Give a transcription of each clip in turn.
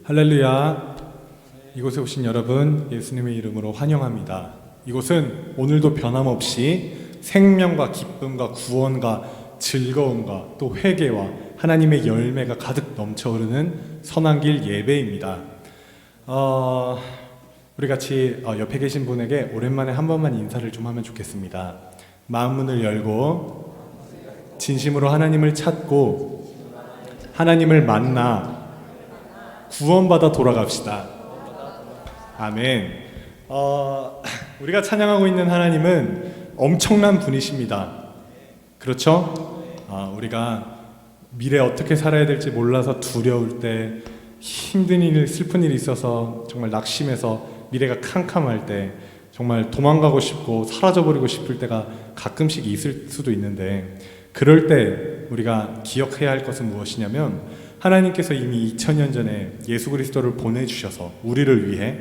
할렐루야. 이곳에 오신 여러분 예수님의 이름으로 환영합니다. 이곳은 오늘도 변함없이 생명과 기쁨과 구원과 즐거움과 또 회개와 하나님의 열매가 가득 넘쳐 흐르는 선한길 예배입니다. 우리 같이 옆에 계신 분에게 오랜만에 한 번만 인사를 좀 하면 좋겠습니다. 마음 문을 열고 진심으로 하나님을 찾고 하나님을 만나 구원받아 돌아갑시다. 아멘. 우리가 찬양하고 있는 하나님은 엄청난 분이십니다. 그렇죠? 우리가 미래 어떻게 살아야 될지 몰라서 두려울 때, 힘든 일, 슬픈 일이 있어서 정말 낙심해서 미래가 캄캄할 때, 정말 도망가고 싶고 사라져버리고 싶을 때가 가끔씩 있을 수도 있는데, 그럴 때 우리가 기억해야 할 것은 무엇이냐면 하나님께서 이미 2000년 전에 예수 그리스도를 보내주셔서 우리를 위해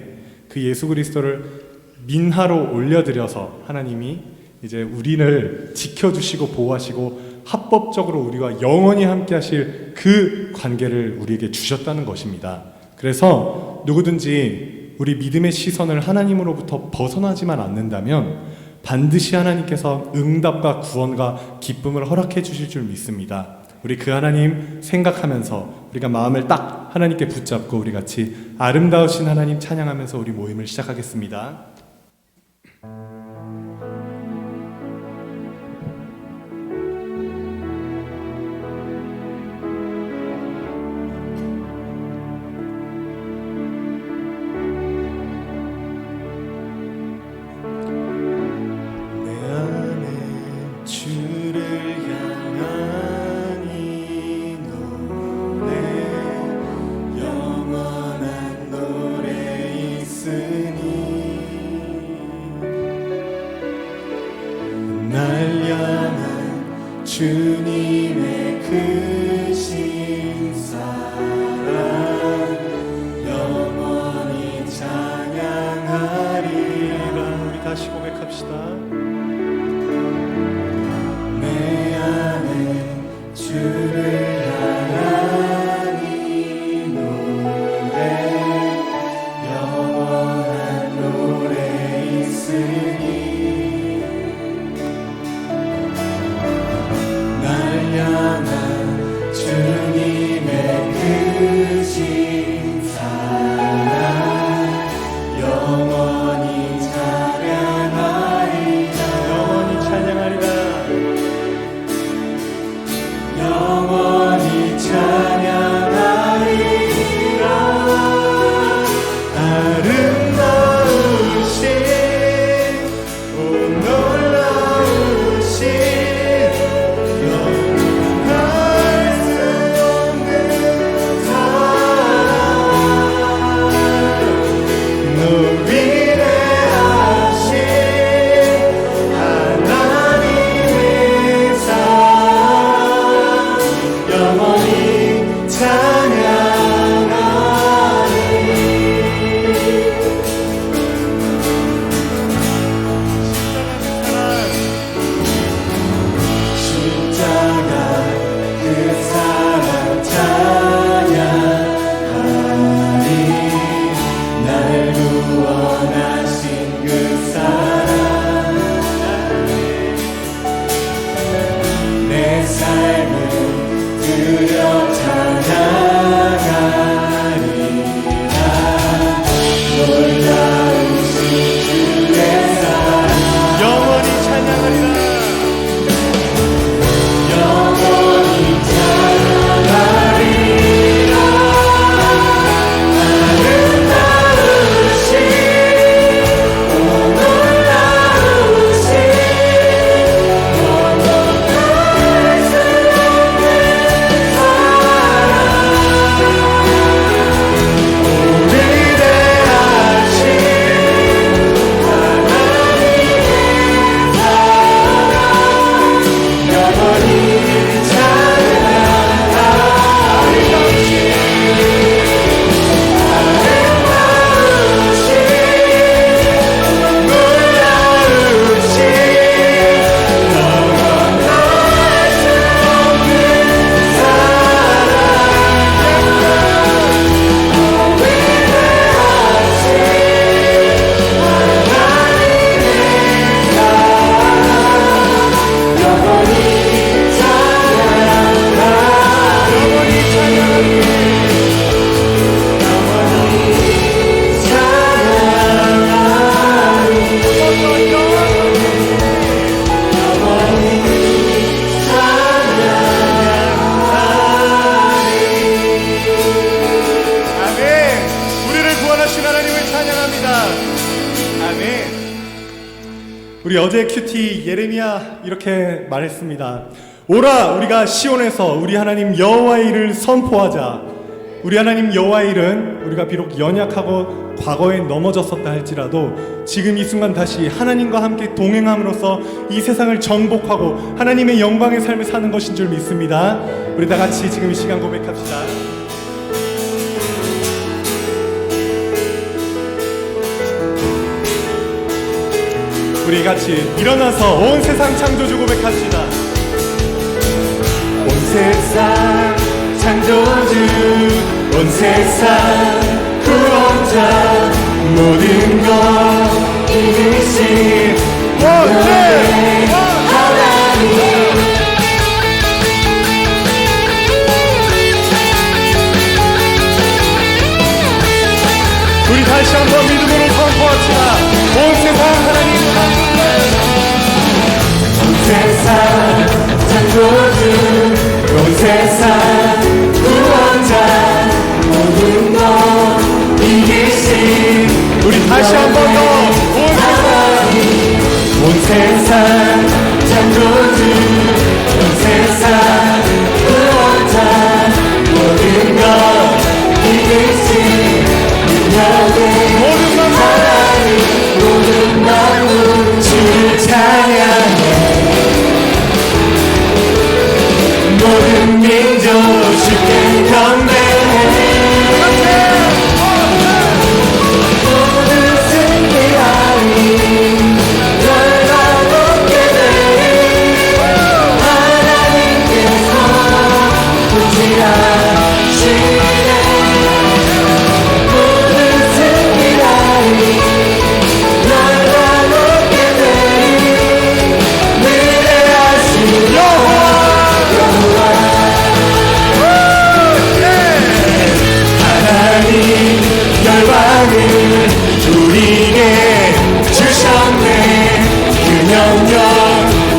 그 예수 그리스도를 민하로 올려드려서 하나님이 이제 우리를 지켜주시고 보호하시고 합법적으로 우리와 영원히 함께 하실 그 관계를 우리에게 주셨다는 것입니다. 그래서 누구든지 우리 믿음의 시선을 하나님으로부터 벗어나지만 않는다면 반드시 하나님께서 응답과 구원과 기쁨을 허락해 주실 줄 믿습니다. 우리 그 하나님 생각하면서 우리가 마음을 딱 하나님께 붙잡고 우리 같이 아름다우신 하나님 찬양하면서 우리 모임을 시작하겠습니다. 영원한 노래 있으니 합시다. 아멘. 우리 어제 큐티 예레미야 이렇게 말했습니다. 오라, 우리가 시온에서 우리 하나님 여호와의 일을 선포하자. 우리 하나님 여호와의 일은 우리가 비록 연약하고 과거에 넘어졌었다 할지라도 지금 이 순간 다시 하나님과 함께 동행함으로써 이 세상을 정복하고 하나님의 영광의 삶을 사는 것인 줄 믿습니다. 우리 다 같이 지금 이 시간 고백합시다. 우리 같이 일어나서 온 세상 창조주 고백합시다. 온 세상 창조주, 온 세상 구원자, 모든 것 이으신 하나님. 우리 다시 한번 믿음으로 선포합시다. 온 세상 하나님, 온 세상 창조주, 온 세상 구원자, 모든 것 이기신 우리 다시 한 번 더 온 세상 창조주, 온 세상 구원자, 모든 것 이기신 모든 만물, 모든 만물 주를 찬양해. 모든 민족 주께 경배해. 모든 승리하리 열방 높게 되리. 하나님께서 통치하시네. 모든 승리하리 열방 높게 되리. 위대하신 여호와 하나님 열방을 우리에게 주셨네. 그 명령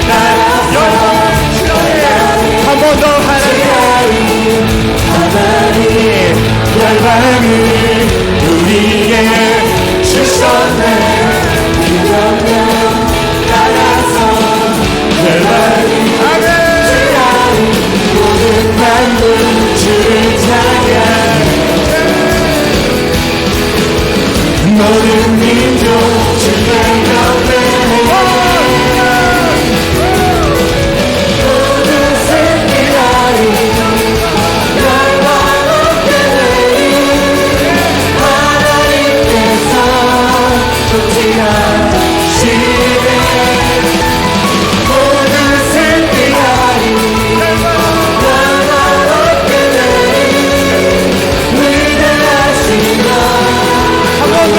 따라서 한 번 더 하나님 열방을 우리에게 주셨네. 그 명령 따라서 열방을 모든 만물 주를 찬양. 모든 민족 주께 경배해. 모든 승리하리 열방 높게 되리. 하나님께서 통치하시네. 모든 승리하리 열방 높게 되리. 위대하신 것 한 번 더.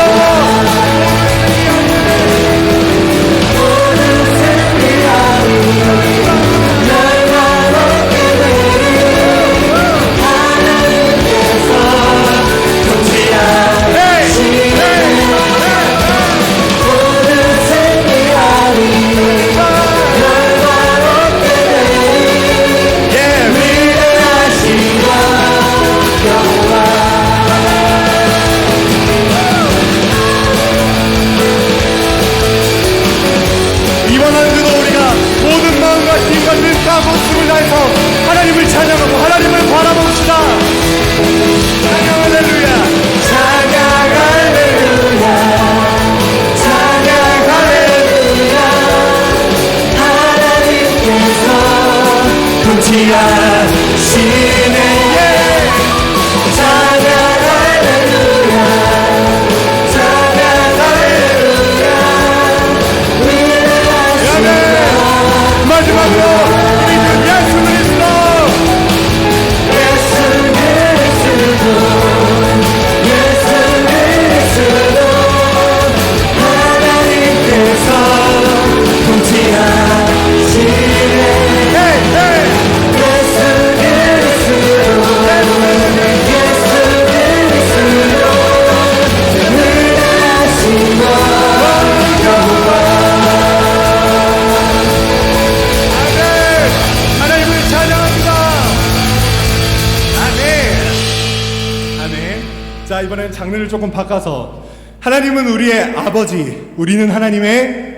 하나님을 찬양하고 하나님을 바라봅시다. 찬양 할렐루야, 찬양 할렐루야, 찬양 할렐루야. 하나님께서 통치하시네. 찬양 할렐루야, 찬양 할렐루야. 위대하시네. 마지막으로 예수 그리스도, 예수 그리스도, 예수 그리스도. 하나님께서 통치하시네. 예수 그리스도, 예수 그리스도. 위대하신 것 여호와. 하나님을 찬양합니다. 아멘. 아멘. 자, 이번엔 장르를 조금 바꿔서 하나님은 우리의 아버지, 우리는 하나님의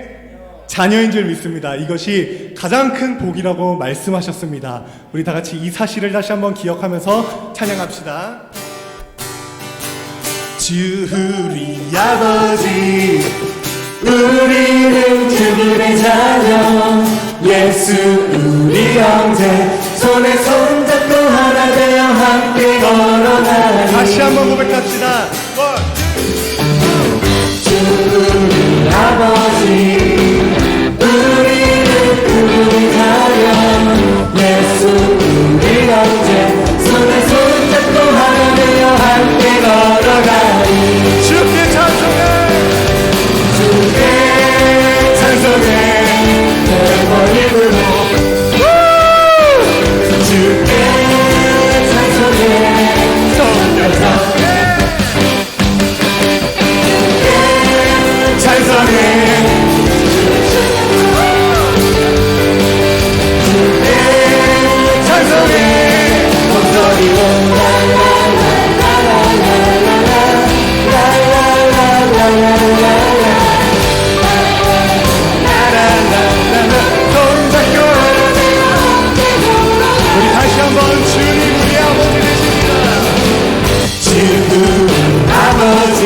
자녀인 줄 믿습니다. 이것이 가장 큰 복이라고 말씀하셨습니다. 우리 다 같이 이 사실을 다시 한번 기억하면서 찬양합시다. 주 우리 아버지, 우리는 그분의 자녀, 예수 우리 형제, 손에 손잡고 하나 되어 함께 걸어가리. 다시 한번 고백합시다. 주 우리 아버지, 우리는 그분의 자녀, 예수 우리 형제, 손에 손잡고 하나 되어 함께 걸어가리. 주께 찬송해, 주께 찬송해, 내 힘으로 주께 찬송해, 손들어 찬송해, 주께 찬송해, 목소리로 우리 다시 한번 주님 우리 아버지 되십니다. 주 아버지,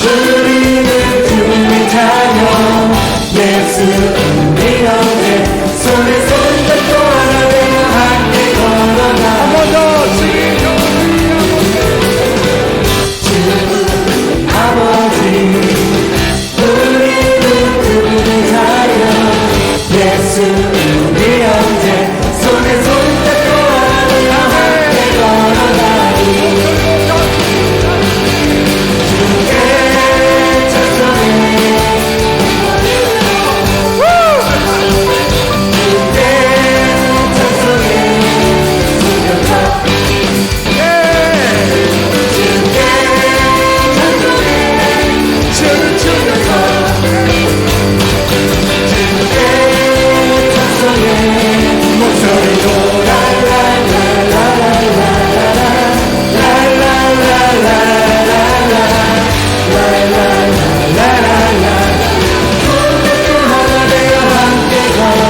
우리는 주님의 자녀, 예수 우리 형제, 손에 손잡고 하나 되어 함께 걸어가. 한 번 더 주님 아버지, 우리는 그분의 자녀, 예수 우리 형제, 손에 손잡고 하나 되어 함께 걸어가리. 주께 찬송해,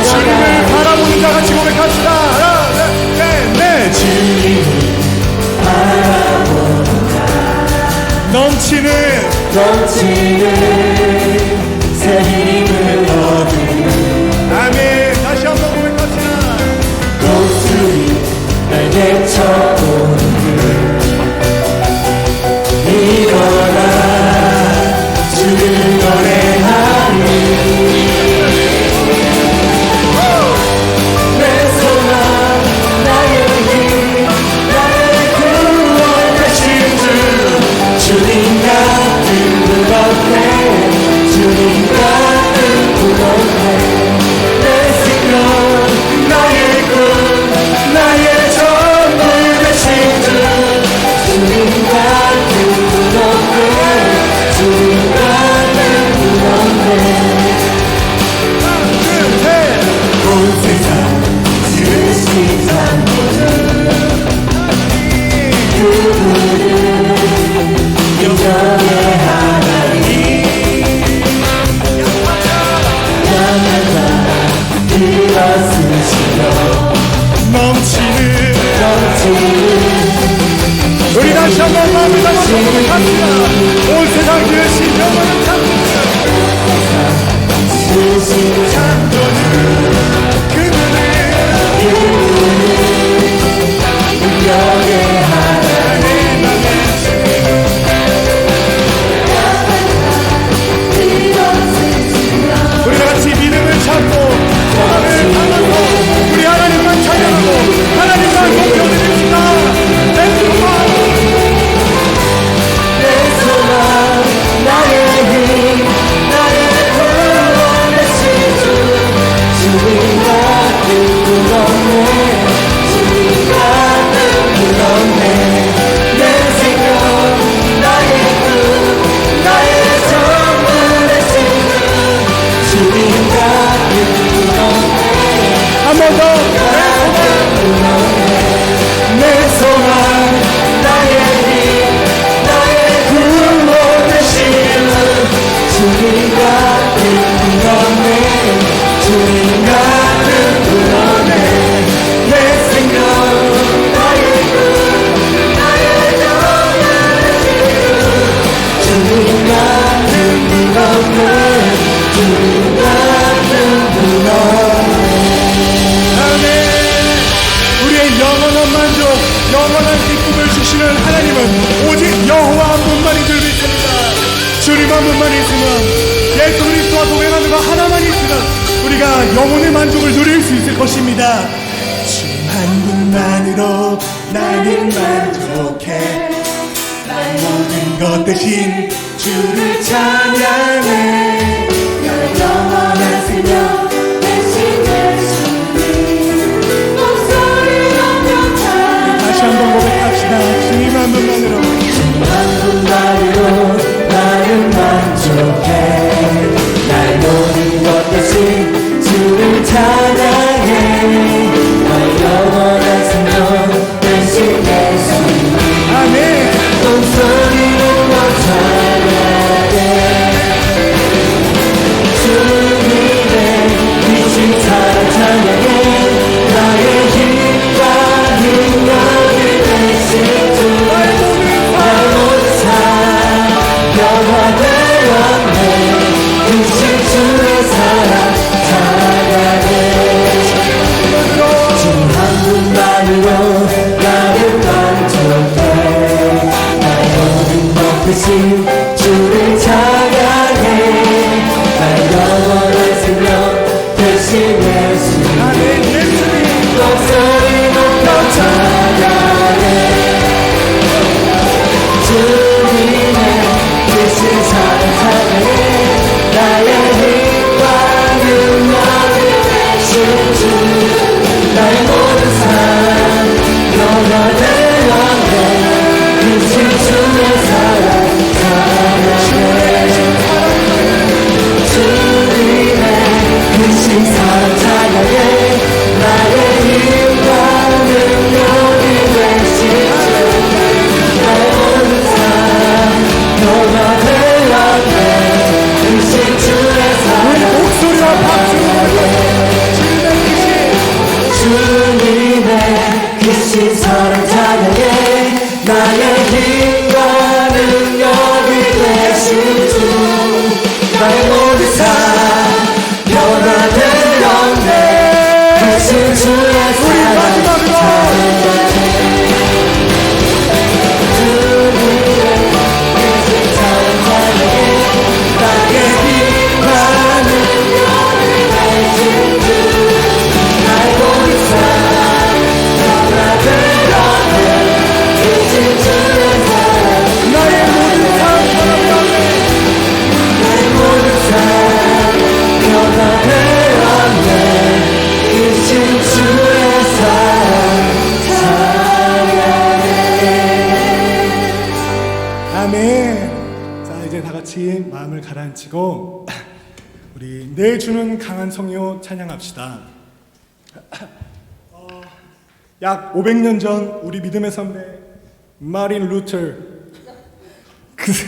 주님을 바라보는 자 같이 고백합시다. 하나, 셋, 넷. 주님을 바라보는 자, 넘치는 새 힘을 얻으는. 아멘. 다시 한번 고백합시다. 목소리 날개 쳐오는 일어나 주를 노래하리. 주님 같은 구원해, 주님 같은 구원해, 내 생명 나의 꿈 나의 전부 되신 주. 주님 같은 구원해, 주님 같은 구원해. 온 세상 지으신 산모는 그분은 영광의 하나님, 영원한 일어서시며 넘치는 우리 다시 한번 마음을 다시 고백합시다. 온 세상 지으신 영원한 창조주, 그분은 영광의 하나님. 우리 같이 믿음을 찾고 소망을 담아서 우리 하나님만 찬양하고 하나님만 높여드립시다. 내 소망 나의 힘 나의 구원 되신 주, 주님 분만 있으면, 예수 그리스도와 동행하는 것 하나만 있으면 우리가 영혼의 만족을 누릴 수 있을 것입니다. 주 한 분만으로 나는 만족해. 나의 모든 것 대신 주를 찬양해. 나의 영원한 생명 대신 예수님 목소리 높여 찬양해. 다시 한번 고백합시다. 주님 한 분만으로 한 분만으로 나는 만족해. 나의 모든 것 대신 주를 찬양해. 나의 영원한 생명 대신 예수님 아멘. 목소리 높여 찬양해. 주님의 귀신 사랑 찬양해. 나의 힘과 능력이 되신 주 나의 모든 삶 변화되었네. 크신 주의 사랑 찬양해. 주 한 분만으로 나를 만족해. 나의 모든 것 대신 주를 찬양해. 나의 영원한 생명 대신 예수님 아멘. 예수님. 목소리 높여 찬양해. 주님의 크신 사랑 찬양해. 나의 힘과 능력이 되신 주 나의 모든 삶 변화되었네. 크신 주의 사랑 찬양해. 주님의 크신 사랑 찬양해. 나의 힘과 능력이 되신 주 나의 모든 삶 변화되었네. 크신 주의 사랑 목소리와 박수로 주님의 크신 사랑 찬양해. 나의 힘과 능력이 되신 주 나의 모든 삶 변화되었네. 크신 주의 사랑 찬양해. 주님의 크신 사랑 찬양해. 나의 힘과 능력이 되신 주 나의 모든 삶 변화되었네. 크신 주의 사랑 나의 모든 삶 변화되었네. 나의 모든 삶 변화되었네. 크신 주의 사랑 찬양해. 아멘. 자, 이제 다 같이 마음을 가라앉히고 우리 내 주는 강한 성이요 찬양합시다. 약 500년 전 우리 믿음의 선배 마틴 루터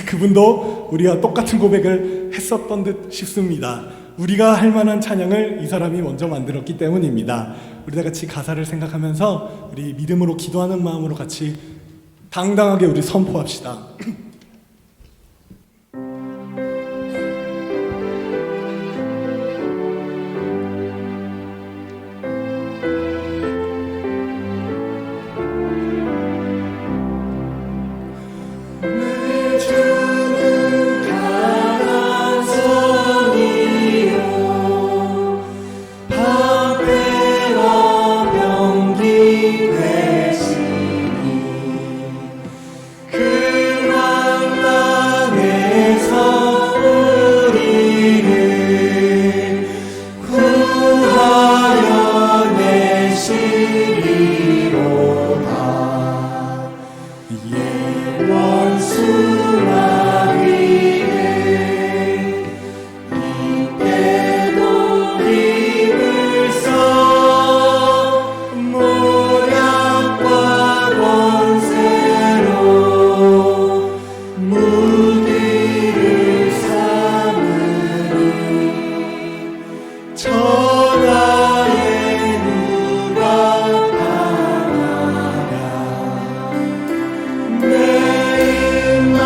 그분도 우리와 똑같은 고백을 했었던 듯 싶습니다. 우리가 할 만한 찬양을 이 사람이 먼저 만들었기 때문입니다. 우리 다 같이 가사를 생각하면서 우리 믿음으로 기도하는 마음으로 같이 당당하게 우리 선포합시다. 내 주는 강한 성이요 방패와 병기 되시니 그 만난에서 우리를 구하여 내시리로다. 원수와 위에 이때도 힘을 써 모략과 권세로 무기를 삼으니 천하의 누가 당하랴. 내 입만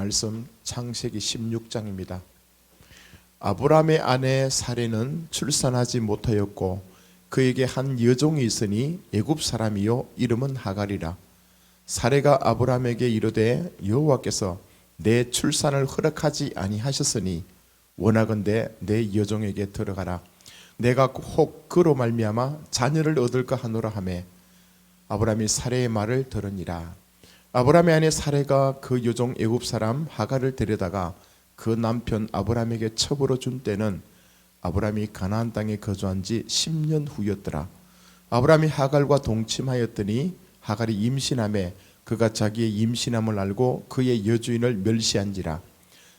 말씀 창세기 16장입니다. 아브라함의 아내 사레는 출산하지 못하였고 그에게 한 여종이 있으니 애굽 사람이요 이름은 하갈이라. 사레가 아브라함에게 이르되 여호와께서 내 출산을 허락하지 아니하셨으니 원하건대 내 여종에게 들어가라. 내가 혹 그로 말미암아 자녀를 얻을까 하노라 하매 아브라함이 사레의 말을 들으니라. 아브라함의 아내 사레가 그 여종 애굽 사람 하갈을 데려다가 그 남편 아브라함에게 첩으로 준 때는 아브라함이 가나안 땅에 거주한 지 10년 후였더라. 아브라함이 하갈과 동침하였더니 하갈이 임신하매 그가 자기의 임신함을 알고 그의 여주인을 멸시한지라.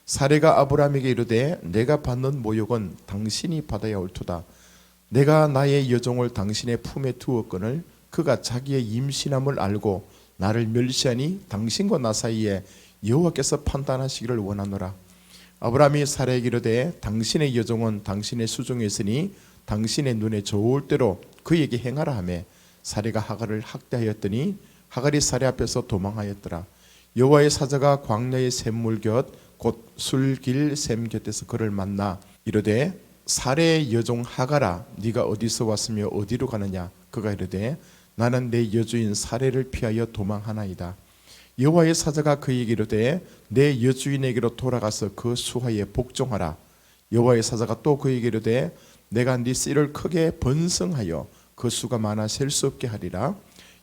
사레가 아브라함에게 이르되 내가 받는 모욕은 당신이 받아야 옳도다. 내가 나의 여종을 당신의 품에 두었거늘 그가 자기의 임신함을 알고 나를 멸시하니 당신과 나 사이에 여호와께서 판단하시기를 원하노라. 아브라함이 사레에게 이르되 당신의 여종은 당신의 수중에 있으니 당신의 눈에 좋을 대로 그에게 행하라 하매 사레가 하갈을 학대하였더니 하갈이 사레 앞에서 도망하였더라. 여호와의 사자가 광야의 샘물 곁 곧 술길 샘 곁에서 그를 만나 이르되 사레의 여종 하갈아 네가 어디서 왔으며 어디로 가느냐. 그가 이르되 나는 내 여주인 사레를 피하여 도망하나이다. 여호와의 사자가 그에게 이르되 내 여주인에게로 돌아가서 그 수하에 복종하라. 여호와의 사자가 또 그에게 이르되 내가 네 씨를 크게 번성하여 그 수가 많아 셀 수 없게 하리라.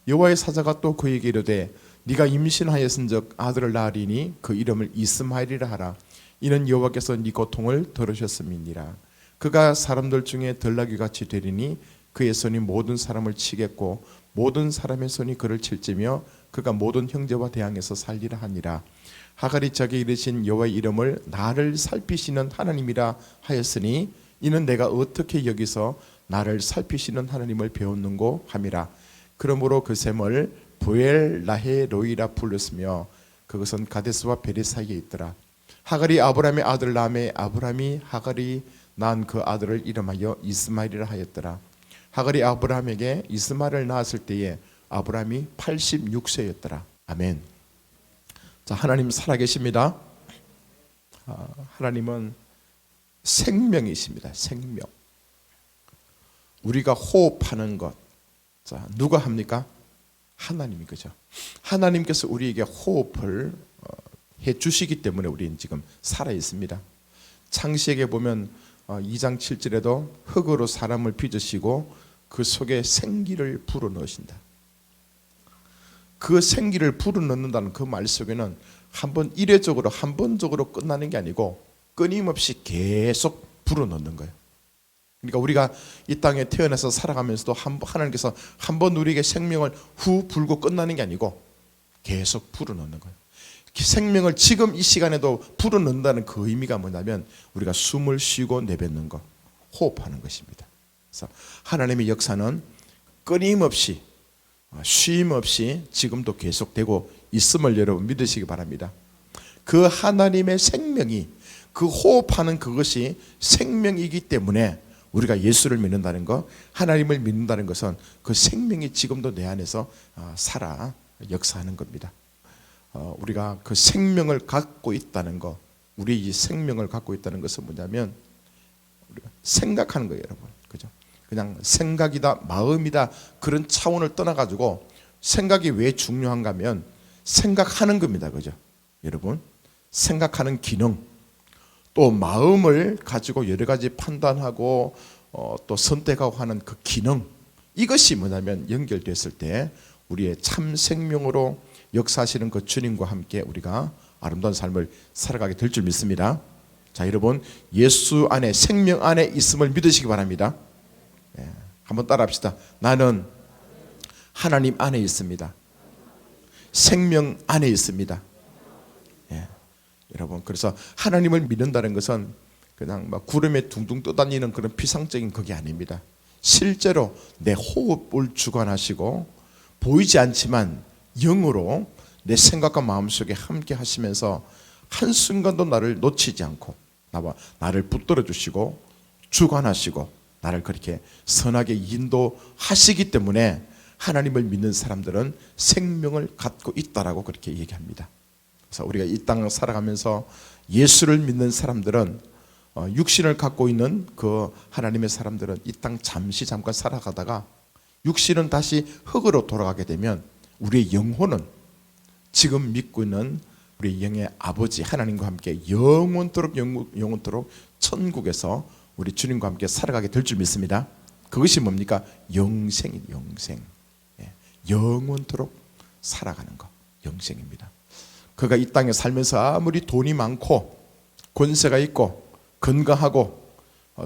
여호와의 사자가 또 그에게 이르되 네가 임신하였은즉 아들을 낳으리니 그 이름을 이스마엘이라 하라. 이는 여호와께서 네 고통을 들으셨음이니라. 그가 사람들 중에 덜나귀같이 되리니 그의 손이 모든 사람을 치겠고 모든 사람의 손이 그를 칠지며 그가 모든 형제와 대항해서 살리라 하니라. 하갈이 자기 이르신 여호와의 이름을 나를 살피시는 하나님이라 하였으니 이는 내가 어떻게 여기서 나를 살피시는 하나님을 배웠는고 함이라. 그러므로 그 샘을 부엘라헤로이라 불렀으며 그것은 가데스와 베레 사이에 있더라. 하갈이 아브라함의 아들 낳음에 아브라함이 하갈이 낳은 그 아들을 이름하여 이스마엘이라 하였더라. 하갈이 아브라함에게 이스마엘을 낳았을 때에 아브라함이 86세였더라. 아멘. 자, 하나님 살아계십니다. 하나님은 생명이십니다. 생명. 우리가 호흡하는 것. 자, 누가 합니까? 하나님이 그죠. 하나님께서 우리에게 호흡을 해 주시기 때문에 우리는 지금 살아 있습니다. 창세기에 보면 2장 7절에도 흙으로 사람을 빚으시고 그 속에 생기를 불어넣으신다. 그 생기를 불어넣는다는 그 말 속에는 한번 이례적으로 한 번적으로 끝나는 게 아니고 끊임없이 계속 불어넣는 거예요. 그러니까 우리가 이 땅에 태어나서 살아가면서도 하나님께서 한 번 우리에게 생명을 후 불고 끝나는 게 아니고 계속 불어넣는 거예요. 생명을 지금 이 시간에도 불어넣는다는 그 의미가 뭐냐면 우리가 숨을 쉬고 내뱉는 것, 호흡하는 것입니다. 그래서 하나님의 역사는 끊임없이 쉼 없이 지금도 계속되고 있음을 여러분 믿으시기 바랍니다. 그 하나님의 생명이 그 호흡하는 그것이 생명이기 때문에 우리가 예수를 믿는다는 것, 하나님을 믿는다는 것은 그 생명이 지금도 내 안에서 살아 역사하는 겁니다. 우리가 그 생명을 갖고 있다는 것, 우리 이 생명을 갖고 있다는 것은 뭐냐면 우리가 생각하는 거예요, 여러분. 그죠? 그냥 생각이다, 마음이다 그런 차원을 떠나가지고 생각이 왜 중요한가 하면 생각하는 겁니다, 그죠? 여러분, 생각하는 기능, 또 마음을 가지고 여러 가지 판단하고 또 선택하고 하는 그 기능, 이것이 뭐냐면 연결됐을 때 우리의 참 생명으로 역사하시는 그 주님과 함께 우리가 아름다운 삶을 살아가게 될 줄 믿습니다. 자, 여러분, 예수 안에, 생명 안에 있음을 믿으시기 바랍니다. 네, 한번 따라합시다. 나는 하나님 안에 있습니다. 생명 안에 있습니다. 네, 여러분, 그래서 하나님을 믿는다는 것은 그냥 막 구름에 둥둥 떠다니는 그런 피상적인 그게 아닙니다. 실제로 내 호흡을 주관하시고 보이지 않지만 영으로 내 생각과 마음속에 함께 하시면서 한순간도 나를 놓치지 않고 나를 붙들어 주시고 주관하시고 나를 그렇게 선하게 인도하시기 때문에 하나님을 믿는 사람들은 생명을 갖고 있다라고 그렇게 얘기합니다. 그래서 우리가 이 땅을 살아가면서 예수를 믿는 사람들은 육신을 갖고 있는 그 하나님의 사람들은 이 땅 잠깐 살아가다가 육신은 다시 흙으로 돌아가게 되면 우리의 영혼은 지금 믿고 있는 우리 영의 아버지 하나님과 함께 영원토록 천국에서 우리 주님과 함께 살아가게 될 줄 믿습니다. 그것이 뭡니까? 영생이 영생. 영원토록 살아가는 것, 영생입니다. 그가 이 땅에 살면서 아무리 돈이 많고 권세가 있고 건강하고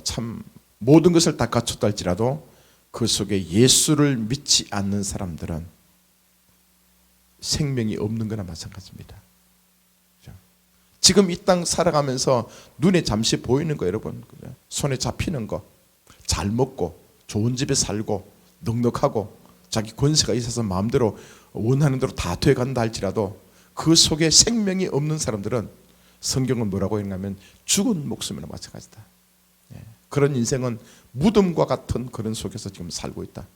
참 모든 것을 다 갖췄다 할지라도 그 속에 예수를 믿지 않는 사람들은 생명이 없는 거나 마찬가지입니다. 지금 이 땅 살아가면서 눈에 잠시 보이는 거, 여러분, 손에 잡히는 거, 잘 먹고 좋은 집에 살고 넉넉하고 자기 권세가 있어서 마음대로 원하는 대로 다 돼간다 할지라도 그 속에 생명이 없는 사람들은 성경은 뭐라고 했냐면 죽은 목숨이나 마찬가지다. 그런 인생은 무덤과 같은 그런 속에서 지금 살고 있다.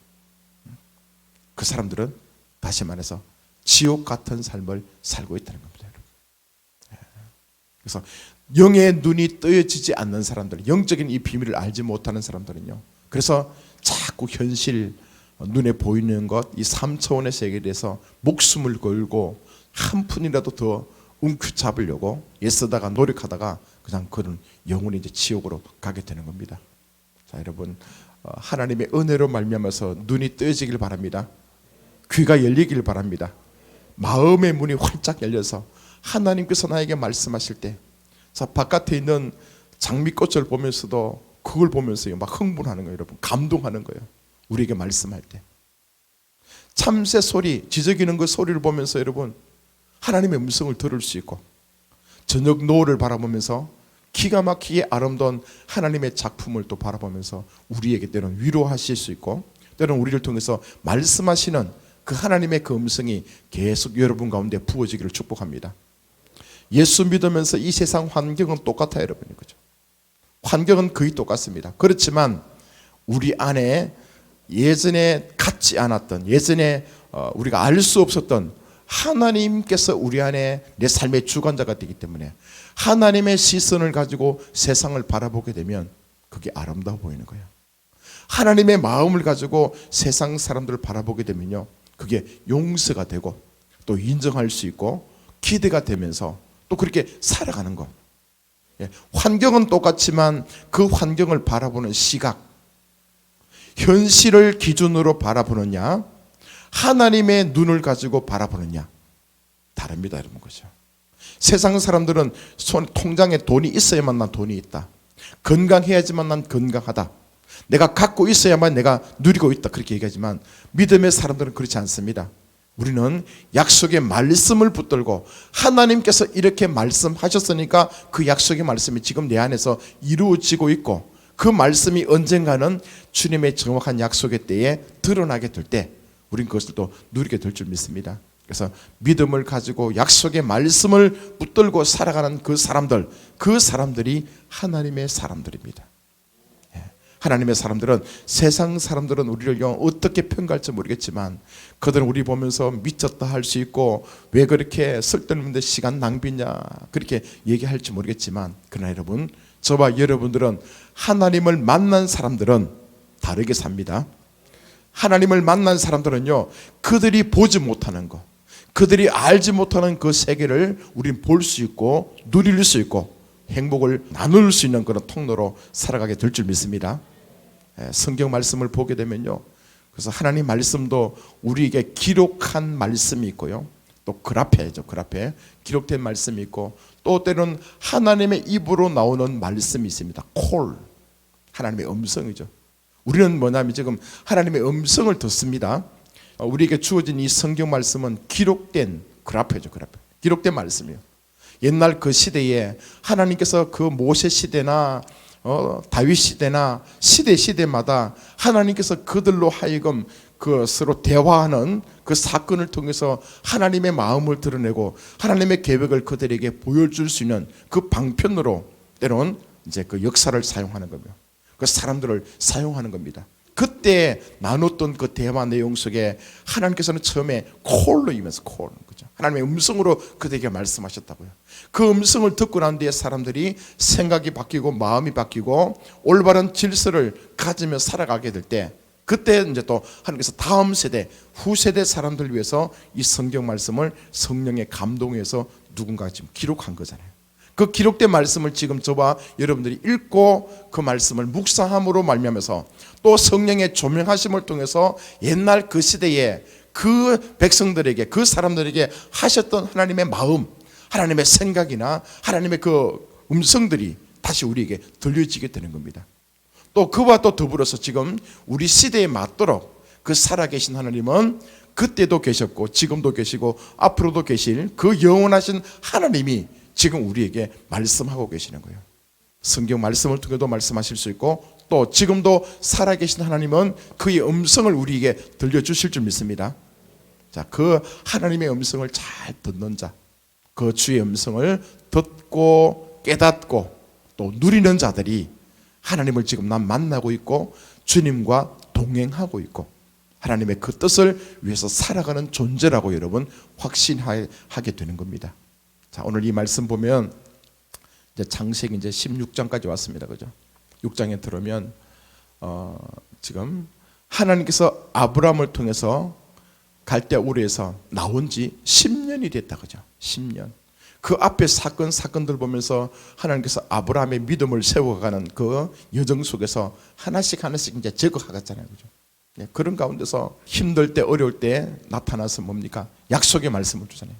그 사람들은 다시 말해서 지옥 같은 삶을 살고 있다는 겁니다. 그래서 영의 눈이 뜨여지지 않는 사람들, 영적인 이 비밀을 알지 못하는 사람들은요, 그래서 자꾸 현실, 눈에 보이는 것, 이 3차원의 세계에 대해서 목숨을 걸고 한 푼이라도 더 움켜잡으려고 애쓰다가 노력하다가 그냥 그런 영혼이 이제 지옥으로 가게 되는 겁니다. 자, 여러분, 하나님의 은혜로 말미암아서 눈이 뜨여지길 바랍니다. 귀가 열리길 바랍니다. 마음의 문이 활짝 열려서 하나님께서 나에게 말씀하실 때, 자, 바깥에 있는 장미꽃을 보면서도 그걸 보면서 막 흥분하는 거예요. 여러분, 감동하는 거예요. 우리에게 말씀할 때 참새 소리, 지저귀는 그 소리를 보면서 여러분 하나님의 음성을 들을 수 있고, 저녁 노을을 바라보면서 기가 막히게 아름다운 하나님의 작품을 또 바라보면서 우리에게 때로는 위로하실 수 있고, 때로는 우리를 통해서 말씀하시는 그 하나님의 그 음성이 계속 여러분 가운데 부어지기를 축복합니다. 예수 믿으면서 이 세상 환경은 똑같아요, 여러분. 그죠? 환경은 거의 똑같습니다. 그렇지만 우리 안에 예전에 갖지 않았던, 예전에 우리가 알 수 없었던 하나님께서 우리 안에 내 삶의 주관자가 되기 때문에 하나님의 시선을 가지고 세상을 바라보게 되면 그게 아름다워 보이는 거예요. 하나님의 마음을 가지고 세상 사람들을 바라보게 되면요, 그게 용서가 되고 또 인정할 수 있고 기대가 되면서 또 그렇게 살아가는 거. 환경은 똑같지만 그 환경을 바라보는 시각, 현실을 기준으로 바라보느냐, 하나님의 눈을 가지고 바라보느냐, 다릅니다, 여러분. 그죠? 세상 사람들은 통장에 돈이 있어야만 난 돈이 있다, 건강해야지만 난 건강하다, 내가 갖고 있어야만 내가 누리고 있다, 그렇게 얘기하지만 믿음의 사람들은 그렇지 않습니다. 우리는 약속의 말씀을 붙들고 하나님께서 이렇게 말씀하셨으니까 그 약속의 말씀이 지금 내 안에서 이루어지고 있고, 그 말씀이 언젠가는 주님의 정확한 약속의 때에 드러나게 될 때 우린 그것을 또 누리게 될 줄 믿습니다. 그래서 믿음을 가지고 약속의 말씀을 붙들고 살아가는 그 사람들이 하나님의 사람들입니다. 하나님의 사람들은, 세상 사람들은 우리를 어떻게 평가할지 모르겠지만 그들은 우리 보면서 미쳤다 할 수 있고, 왜 그렇게 쓸데없는데 시간 낭비냐 그렇게 얘기할지 모르겠지만, 그러나 여러분, 저와 여러분들은 하나님을 만난 사람들은 다르게 삽니다. 하나님을 만난 사람들은요, 그들이 보지 못하는 것, 그들이 알지 못하는 그 세계를 우리는 볼 수 있고 누릴 수 있고 행복을 나눌 수 있는 그런 통로로 살아가게 될 줄 믿습니다. 성경 말씀을 보게 되면요, 그래서 하나님 말씀도 우리에게 기록한 말씀이 있고요, 또 글앞에죠, 글앞에 기록된 말씀이 있고, 또 때로는 하나님의 입으로 나오는 말씀이 있습니다. 콜, 하나님의 음성이죠. 우리는 뭐냐면 지금 하나님의 음성을 듣습니다. 우리에게 주어진 이 성경 말씀은 기록된 글앞에죠, 글앞에 기록된 말씀이에요. 옛날 그 시대에 하나님께서 그 모세 시대나 다윗 시대나 시대마다 하나님께서 그들로 하여금 그 서로 대화하는 그 사건을 통해서 하나님의 마음을 드러내고 하나님의 계획을 그들에게 보여줄 수 있는 그 방편으로 때로는 이제 그 역사를 사용하는 겁니다. 그 사람들을 사용하는 겁니다. 그때 나눴던 그 대화 내용 속에 하나님께서는 처음에 콜로 이면서 콜, 그죠? 하나님의 음성으로 그들에게 말씀하셨다고요. 그 음성을 듣고 난 뒤에 사람들이 생각이 바뀌고 마음이 바뀌고 올바른 질서를 가지며 살아가게 될 때, 그때 이제 또 하나님께서 다음 세대, 후세대 사람들 위해서 이 성경 말씀을 성령의 감동에서 누군가 지금 기록한 거잖아요. 그 기록된 말씀을 지금 저와 여러분들이 읽고 그 말씀을 묵상함으로 말미암아서 또 성령의 조명하심을 통해서 옛날 그 시대에 그 백성들에게, 그 사람들에게 하셨던 하나님의 마음, 하나님의 생각이나 하나님의 그 음성들이 다시 우리에게 들려지게 되는 겁니다. 또 그와 또 더불어서 지금 우리 시대에 맞도록 그 살아계신 하나님은 그때도 계셨고 지금도 계시고 앞으로도 계실 그 영원하신 하나님이 지금 우리에게 말씀하고 계시는 거예요. 성경 말씀을 통해도 말씀하실 수 있고 또 지금도 살아계신 하나님은 그의 음성을 우리에게 들려주실 줄 믿습니다. 자, 그 하나님의 음성을 잘 듣는 자, 그 주의 음성을 듣고 깨닫고 또 누리는 자들이 하나님을 지금 난 만나고 있고 주님과 동행하고 있고 하나님의 그 뜻을 위해서 살아가는 존재라고 여러분 확신하게 되는 겁니다. 자, 오늘 이 말씀 보면 이제 창세기 이제 16장까지 왔습니다. 그죠? 6장에 들어오면 지금 하나님께서 아브라함을 통해서 갈대우르에서 나온 지 10년이 됐다. 그죠? 10년. 그 앞에 사건들 보면서 하나님께서 아브라함의 믿음을 세워가는 그 여정 속에서 하나씩 이제 적어가잖아요. 그죠? 네, 그런 가운데서 힘들 때 어려울 때 나타나서 뭡니까? 약속의 말씀을 주잖아요.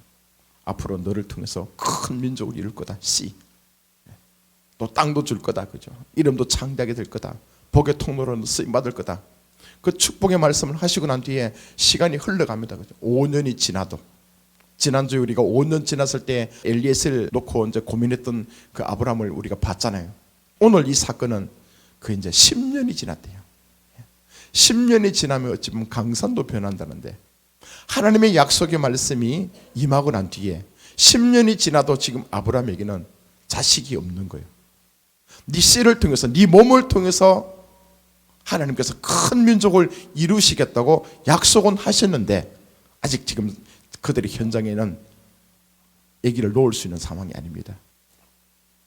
앞으로 너를 통해서 큰 민족을 이룰 거다. 씨. 또 땅도 줄 거다. 그죠? 이름도 창대하게 될 거다. 복의 통로로 쓰임 받을 거다. 그 축복의 말씀을 하시고 난 뒤에 시간이 흘러갑니다. 그죠? 5년이 지나도. 지난주에 우리가 5년 지났을 때 엘리에셀을 놓고 이제 고민했던 그 아브라함을 우리가 봤잖아요. 오늘 이 사건은 그 이제 10년이 지났대요. 10년이 지나면 어찌 보면 강산도 변한다는데 하나님의 약속의 말씀이 임하고 난 뒤에 10년이 지나도 지금 아브라함에게는 자식이 없는 거예요. 네 씨를 통해서, 네 몸을 통해서 하나님께서 큰 민족을 이루시겠다고 약속은 하셨는데 아직 지금 그들의 현장에는 아기를 놓을 수 있는 상황이 아닙니다.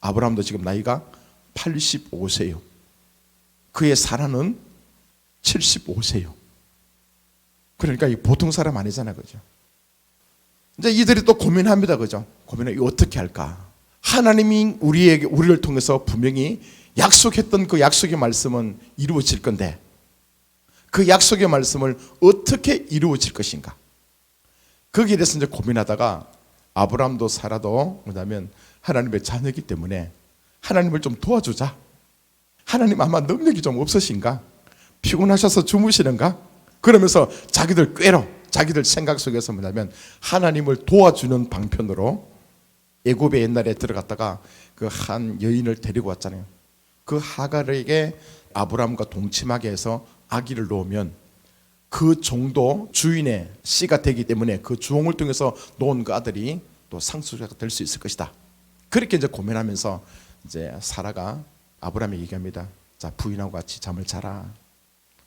아브라함도 지금 나이가 85세요. 그의 사라는 75세요. 그러니까 이 보통 사람 아니잖아요. 그죠? 이제 이들이 또 고민합니다. 그죠? 고민을 어떻게 할까? 하나님이 우리를 통해서 분명히 약속했던 그 약속의 말씀은 이루어질 건데 그 약속의 말씀을 어떻게 이루어질 것인가? 거기에 대해서 이제 고민하다가 아브라함도 사라도 뭐냐면 하나님의 자녀이기 때문에 하나님을 좀 도와주자. 하나님 아마 능력이 좀 없으신가? 피곤하셔서 주무시는가? 그러면서 자기들 꾀로 자기들 생각 속에서 뭐냐면 하나님을 도와주는 방편으로 애굽에 옛날에 들어갔다가 그 한 여인을 데리고 왔잖아요. 그 하갈에게 아브라함과 동침하게 해서 아기를 놓으면 그 종도 주인의 씨가 되기 때문에 그 주홍을 통해서 놓은 그 아들이 또 상속자가 될 수 있을 것이다. 그렇게 이제 고민하면서 이제 사라가 아브라함에게 얘기합니다. 자, 부인하고 같이 잠을 자라.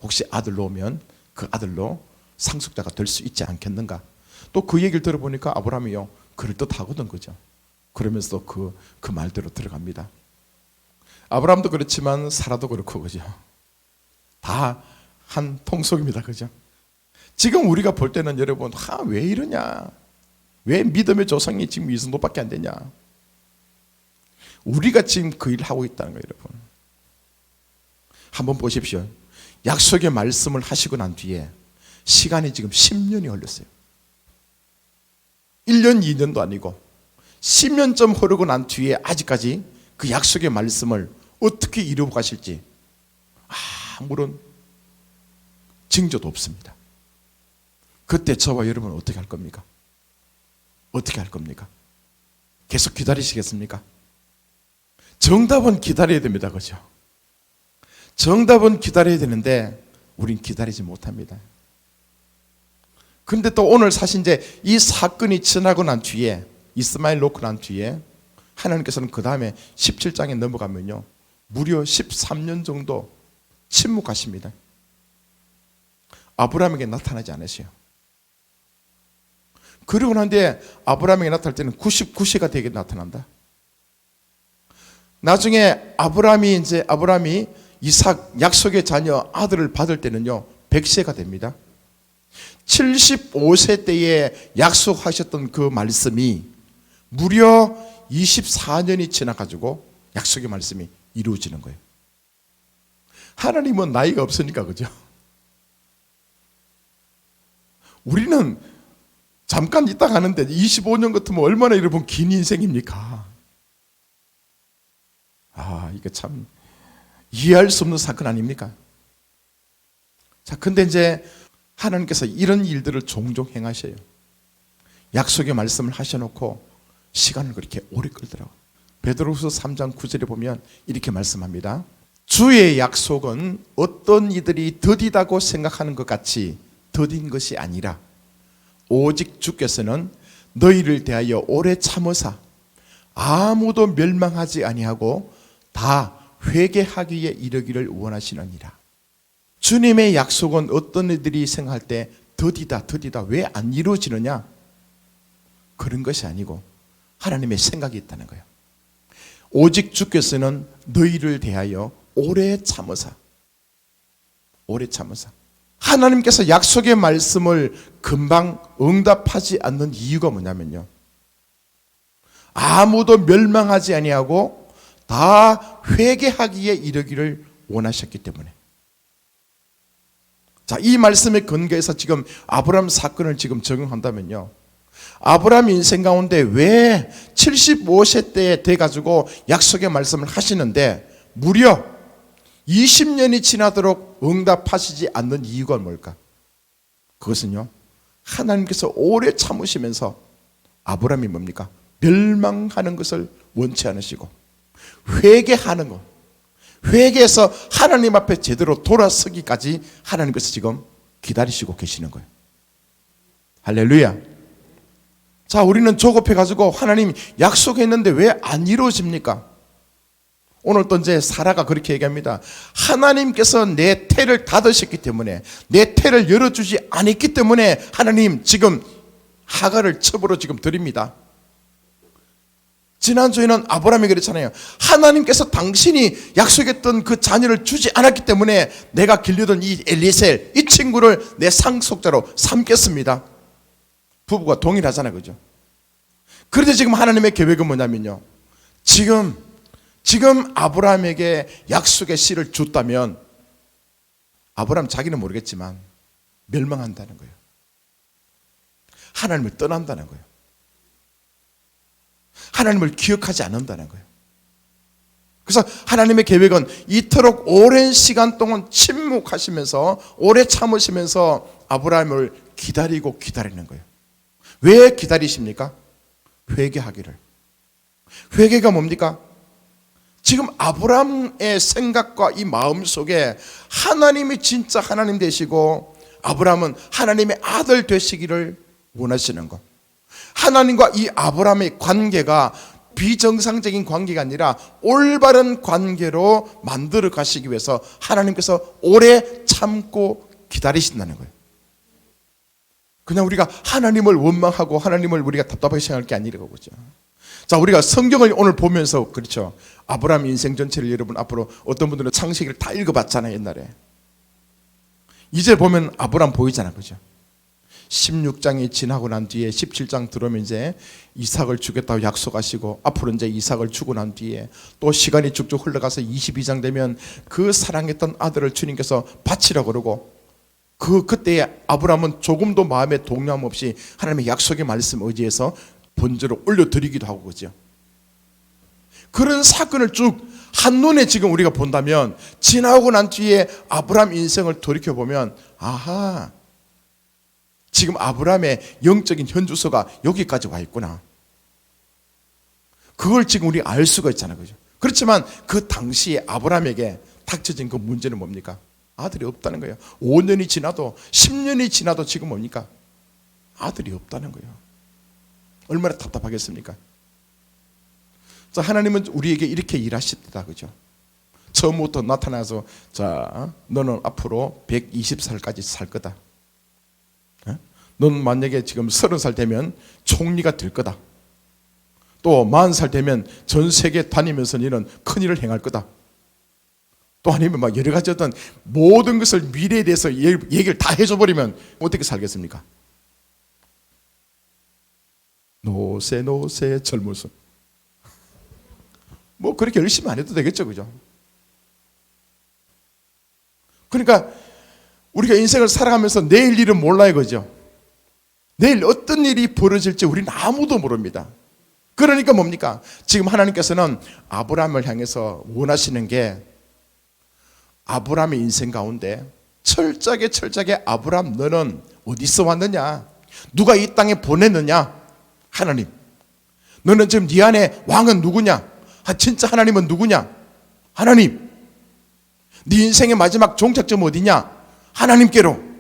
혹시 아들 놓으면 그 아들로 상속자가 될 수 있지 않겠는가? 또 그 얘기를 들어보니까 아브라함이요 그럴듯하거든. 그죠? 그러면서 그 말대로 들어갑니다. 아브라함도 그렇지만 사라도 그렇고 그죠? 다 한 통속입니다. 그죠? 지금 우리가 볼 때는 여러분 왜 이러냐? 왜 믿음의 조상이 지금 이 정도밖에 안 되냐? 우리가 지금 그 일을 하고 있다는 거예요. 여러분 한번 보십시오. 약속의 말씀을 하시고 난 뒤에 시간이 지금 10년이 흘렀어요. 1년 2년도 아니고 10년쯤 흐르고 난 뒤에 아직까지 그 약속의 말씀을 어떻게 이루어 가실지 아무런 징조도 없습니다. 그때 저와 여러분은 어떻게 할 겁니까? 어떻게 할 겁니까? 계속 기다리시겠습니까? 정답은 기다려야 됩니다. 그죠? 정답은 기다려야 되는데 우린 기다리지 못합니다. 그런데 또 오늘 사실 이제 이 사건이 지나고 난 뒤에 이스마엘 놓고 난 뒤에 하나님께서는 그 다음에 17장에 넘어가면요 무려 13년 정도 침묵하십니다. 아브라함에게 나타나지 않으세요. 그러고 난 뒤에 아브라함에게 나타날 때는 99세가 되게 나타난다. 나중에 아브라함이 이삭 약속의 자녀 아들을 받을 때는요 100세가 됩니다. 75세 때에 약속하셨던 그 말씀이 무려 24년이 지나가지고 약속의 말씀이 이루어지는 거예요. 하나님은 나이가 없으니까 그죠? 우리는 잠깐 있다 가는데 25년 같으면 얼마나 여러분 긴 인생입니까? 이거 참 이해할 수 없는 사건 아닙니까? 자, 근데 이제 하나님께서 이런 일들을 종종 행하셔요. 약속의 말씀을 하셔놓고 시간을 그렇게 오래 끌더라고요. 베드로후서 3장 9절에 보면 이렇게 말씀합니다. 주의 약속은 어떤 이들이 더디다고 생각하는 것 같이 더딘 것이 아니라 오직 주께서는 너희를 대하여 오래 참으사 아무도 멸망하지 아니하고 다 회개하기에 이르기를 원하시느니라. 주님의 약속은 어떤 이들이 생각할 때 더디다 왜 안 이루어지느냐? 그런 것이 아니고 하나님의 생각이 있다는 거예요. 오직 주께서는 너희를 대하여 오래 참으사 하나님께서 약속의 말씀을 금방 응답하지 않는 이유가 뭐냐면요, 아무도 멸망하지 아니하고 다 회개하기에 이르기를 원하셨기 때문에. 자, 이 말씀의 근거에서 지금 아브라함 사건을 지금 적용한다면요, 아브라함 인생 가운데 왜 75세 때에 돼가지고 약속의 말씀을 하시는데 무려 20년이 지나도록 응답하시지 않는 이유가 뭘까? 그것은요, 하나님께서 오래 참으시면서 아브라함이 뭡니까? 멸망하는 것을 원치 않으시고 회개하는 것, 회개해서 하나님 앞에 제대로 돌아서기까지 하나님께서 지금 기다리시고 계시는 거예요. 할렐루야. 자, 우리는 조급해가지고 하나님 약속했는데 왜 안 이루어집니까? 오늘 또 이제 사라가 그렇게 얘기합니다. 하나님께서 내 태를 닫으셨기 때문에, 내 태를 열어주지 않았기 때문에 하나님 지금 하갈을 첩으로 지금 드립니다. 지난주에는 아브라함이 그랬잖아요. 하나님께서 당신이 약속했던 그 자녀를 주지 않았기 때문에 내가 길르던 이 엘리셀, 이 친구를 내 상속자로 삼겠습니다. 부부가 동일하잖아요, 그죠? 그런데 지금 하나님의 계획은 뭐냐면요, 지금 아브라함에게 약속의 씨를 줬다면 아브라함 자기는 모르겠지만 멸망한다는 거예요. 하나님을 떠난다는 거예요. 하나님을 기억하지 않는다는 거예요. 그래서 하나님의 계획은 이토록 오랜 시간 동안 침묵하시면서 오래 참으시면서 아브라함을 기다리는 거예요. 왜 기다리십니까? 회개하기를. 회개가 뭡니까? 지금 아브라함의 생각과 이 마음 속에 하나님이 진짜 하나님 되시고 아브라함은 하나님의 아들 되시기를 원하시는 것, 하나님과 이 아브라함의 관계가 비정상적인 관계가 아니라 올바른 관계로 만들어 가시기 위해서 하나님께서 오래 참고 기다리신다는 거예요. 그냥 우리가 하나님을 원망하고 하나님을 우리가 답답하게 생각할 게 아니라고 보죠. 자, 우리가 성경을 오늘 보면서, 그렇죠, 아브라함 인생 전체를 여러분 앞으로 어떤 분들은 창세기를 다 읽어봤잖아요, 옛날에. 이제 보면 아브라함 보이잖아, 그죠? 16장이 지나고 난 뒤에 17장 들어오면 이제 이삭을 주겠다고 약속하시고, 앞으로 이제 이삭을 주고 난 뒤에 또 시간이 쭉쭉 흘러가서 22장 되면 그 사랑했던 아들을 주님께서 바치라고 그러고, 그때에 아브라함은 조금도 마음에 동요함 없이 하나님의 약속의 말씀 의지해서 번제로 올려드리기도 하고, 그죠? 그런 사건을 쭉 한눈에 지금 우리가 본다면, 지나고 난 뒤에 아브라함 인생을 돌이켜보면, 아하, 지금 아브라함의 영적인 현주소가 여기까지 와 있구나. 그걸 지금 우리가 알 수가 있잖아요, 그죠? 그렇지만 그 당시에 아브라함에게 닥쳐진 그 문제는 뭡니까? 아들이 없다는 거예요. 5년이 지나도 10년이 지나도 지금 뭡니까? 아들이 없다는 거예요. 얼마나 답답하겠습니까? 자, 하나님은 우리에게 이렇게 일하십니다, 그죠? 처음부터 나타나서, 자, 너는 앞으로 120살까지 살 거다. 넌 만약에 지금 30살 되면 총리가 될 거다. 또 40살 되면 전 세계 다니면서 너는 큰일을 행할 거다. 또 아니면 막 여러 가지 어떤 모든 것을 미래에 대해서 얘기를 다 해줘버리면 어떻게 살겠습니까? 노세 젊으서 뭐 그렇게 열심히 안 해도 되겠죠, 그죠? 그러니까 우리가 인생을 살아가면서 내일 일은 몰라요, 그죠? 내일 어떤 일이 벌어질지 우리는 아무도 모릅니다. 그러니까 뭡니까? 지금 하나님께서는 아브라함을 향해서 원하시는 게 아브라함의 인생 가운데 철저하게 아브라함 너는 어디서 왔느냐? 누가 이 땅에 보냈느냐? 하나님. 너는 지금 네 안에 왕은 누구냐? 진짜 하나님은 누구냐? 하나님. 네 인생의 마지막 종착점 어디냐? 하나님께로.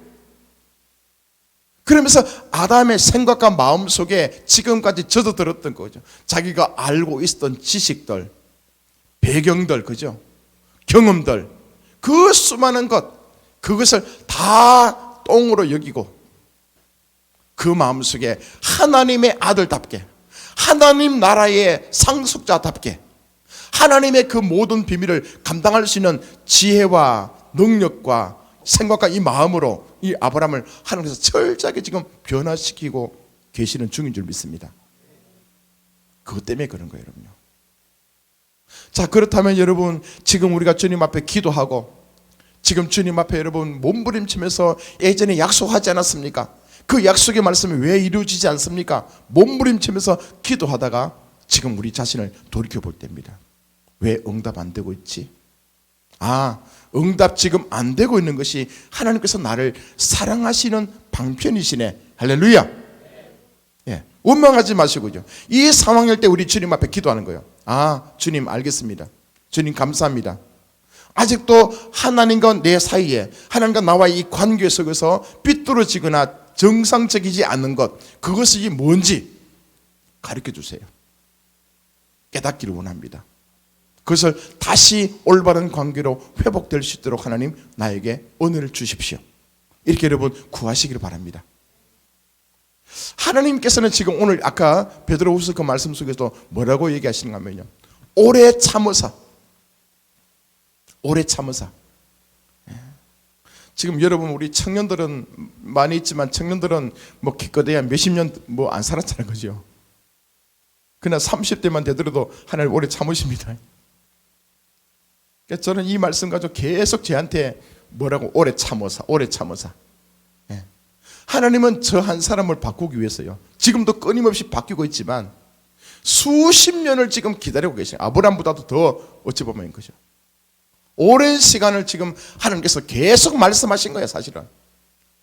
그러면서 아담의 생각과 마음 속에 지금까지 젖어들었던 거죠. 자기가 알고 있었던 지식들, 배경들, 그죠? 경험들, 그 수많은 것, 그것을 다 똥으로 여기고 그 마음 속에 하나님의 아들답게, 하나님 나라의 상속자답게 하나님의 그 모든 비밀을 감당할 수 있는 지혜와 능력과 생각과 이 마음으로 이 아브라함을 하나님께서 철저하게 지금 변화시키고 계시는 중인 줄 믿습니다. 그것 때문에 그런 거예요, 여러분요. 자, 그렇다면 여러분 지금 우리가 주님 앞에 기도하고 지금 주님 앞에 여러분 몸부림치면서 예전에 약속하지 않았습니까? 그 약속의 말씀이 왜 이루어지지 않습니까? 몸부림치면서 기도하다가 지금 우리 자신을 돌이켜 볼 때입니다. 왜 응답 안 되고 있지? 응답 지금 안 되고 있는 것이 하나님께서 나를 사랑하시는 방편이시네. 할렐루야. 예, 원망하지 마시고요. 이 상황일 때 우리 주님 앞에 기도하는 거예요. 주님 알겠습니다. 주님 감사합니다. 아직도 하나님과 내 사이에 하나님과 나와의 이 관계 속에서 삐뚤어지거나 정상적이지 않는 것, 그것이 뭔지 가르쳐 주세요. 깨닫기를 원합니다. 그것을 다시 올바른 관계로 회복될 수 있도록 하나님 나에게 은혜를 주십시오. 이렇게 여러분 구하시기를 바랍니다. 하나님께서는 지금 오늘 아까 베드로후서 그 말씀 속에서 뭐라고 얘기하시는가 하면요, 오래 참으사. 지금 여러분 우리 청년들은 많이 있지만 청년들은 뭐 기껏해야 몇십 년 뭐 안 살았잖아요, 그죠? 그러나 30대만 되더라도 하나님 오래 참으십니다. 그래서 저는 이 말씀 가지고 계속 저한테 뭐라고 오래 참으사. 예. 하나님은 저 한 사람을 바꾸기 위해서요, 지금도 끊임없이 바뀌고 있지만 수십 년을 지금 기다리고 계시요. 아브라함보다도 더 어찌 보면 그죠. 오랜 시간을 지금 하나님께서 계속 말씀하신 거예요, 사실은.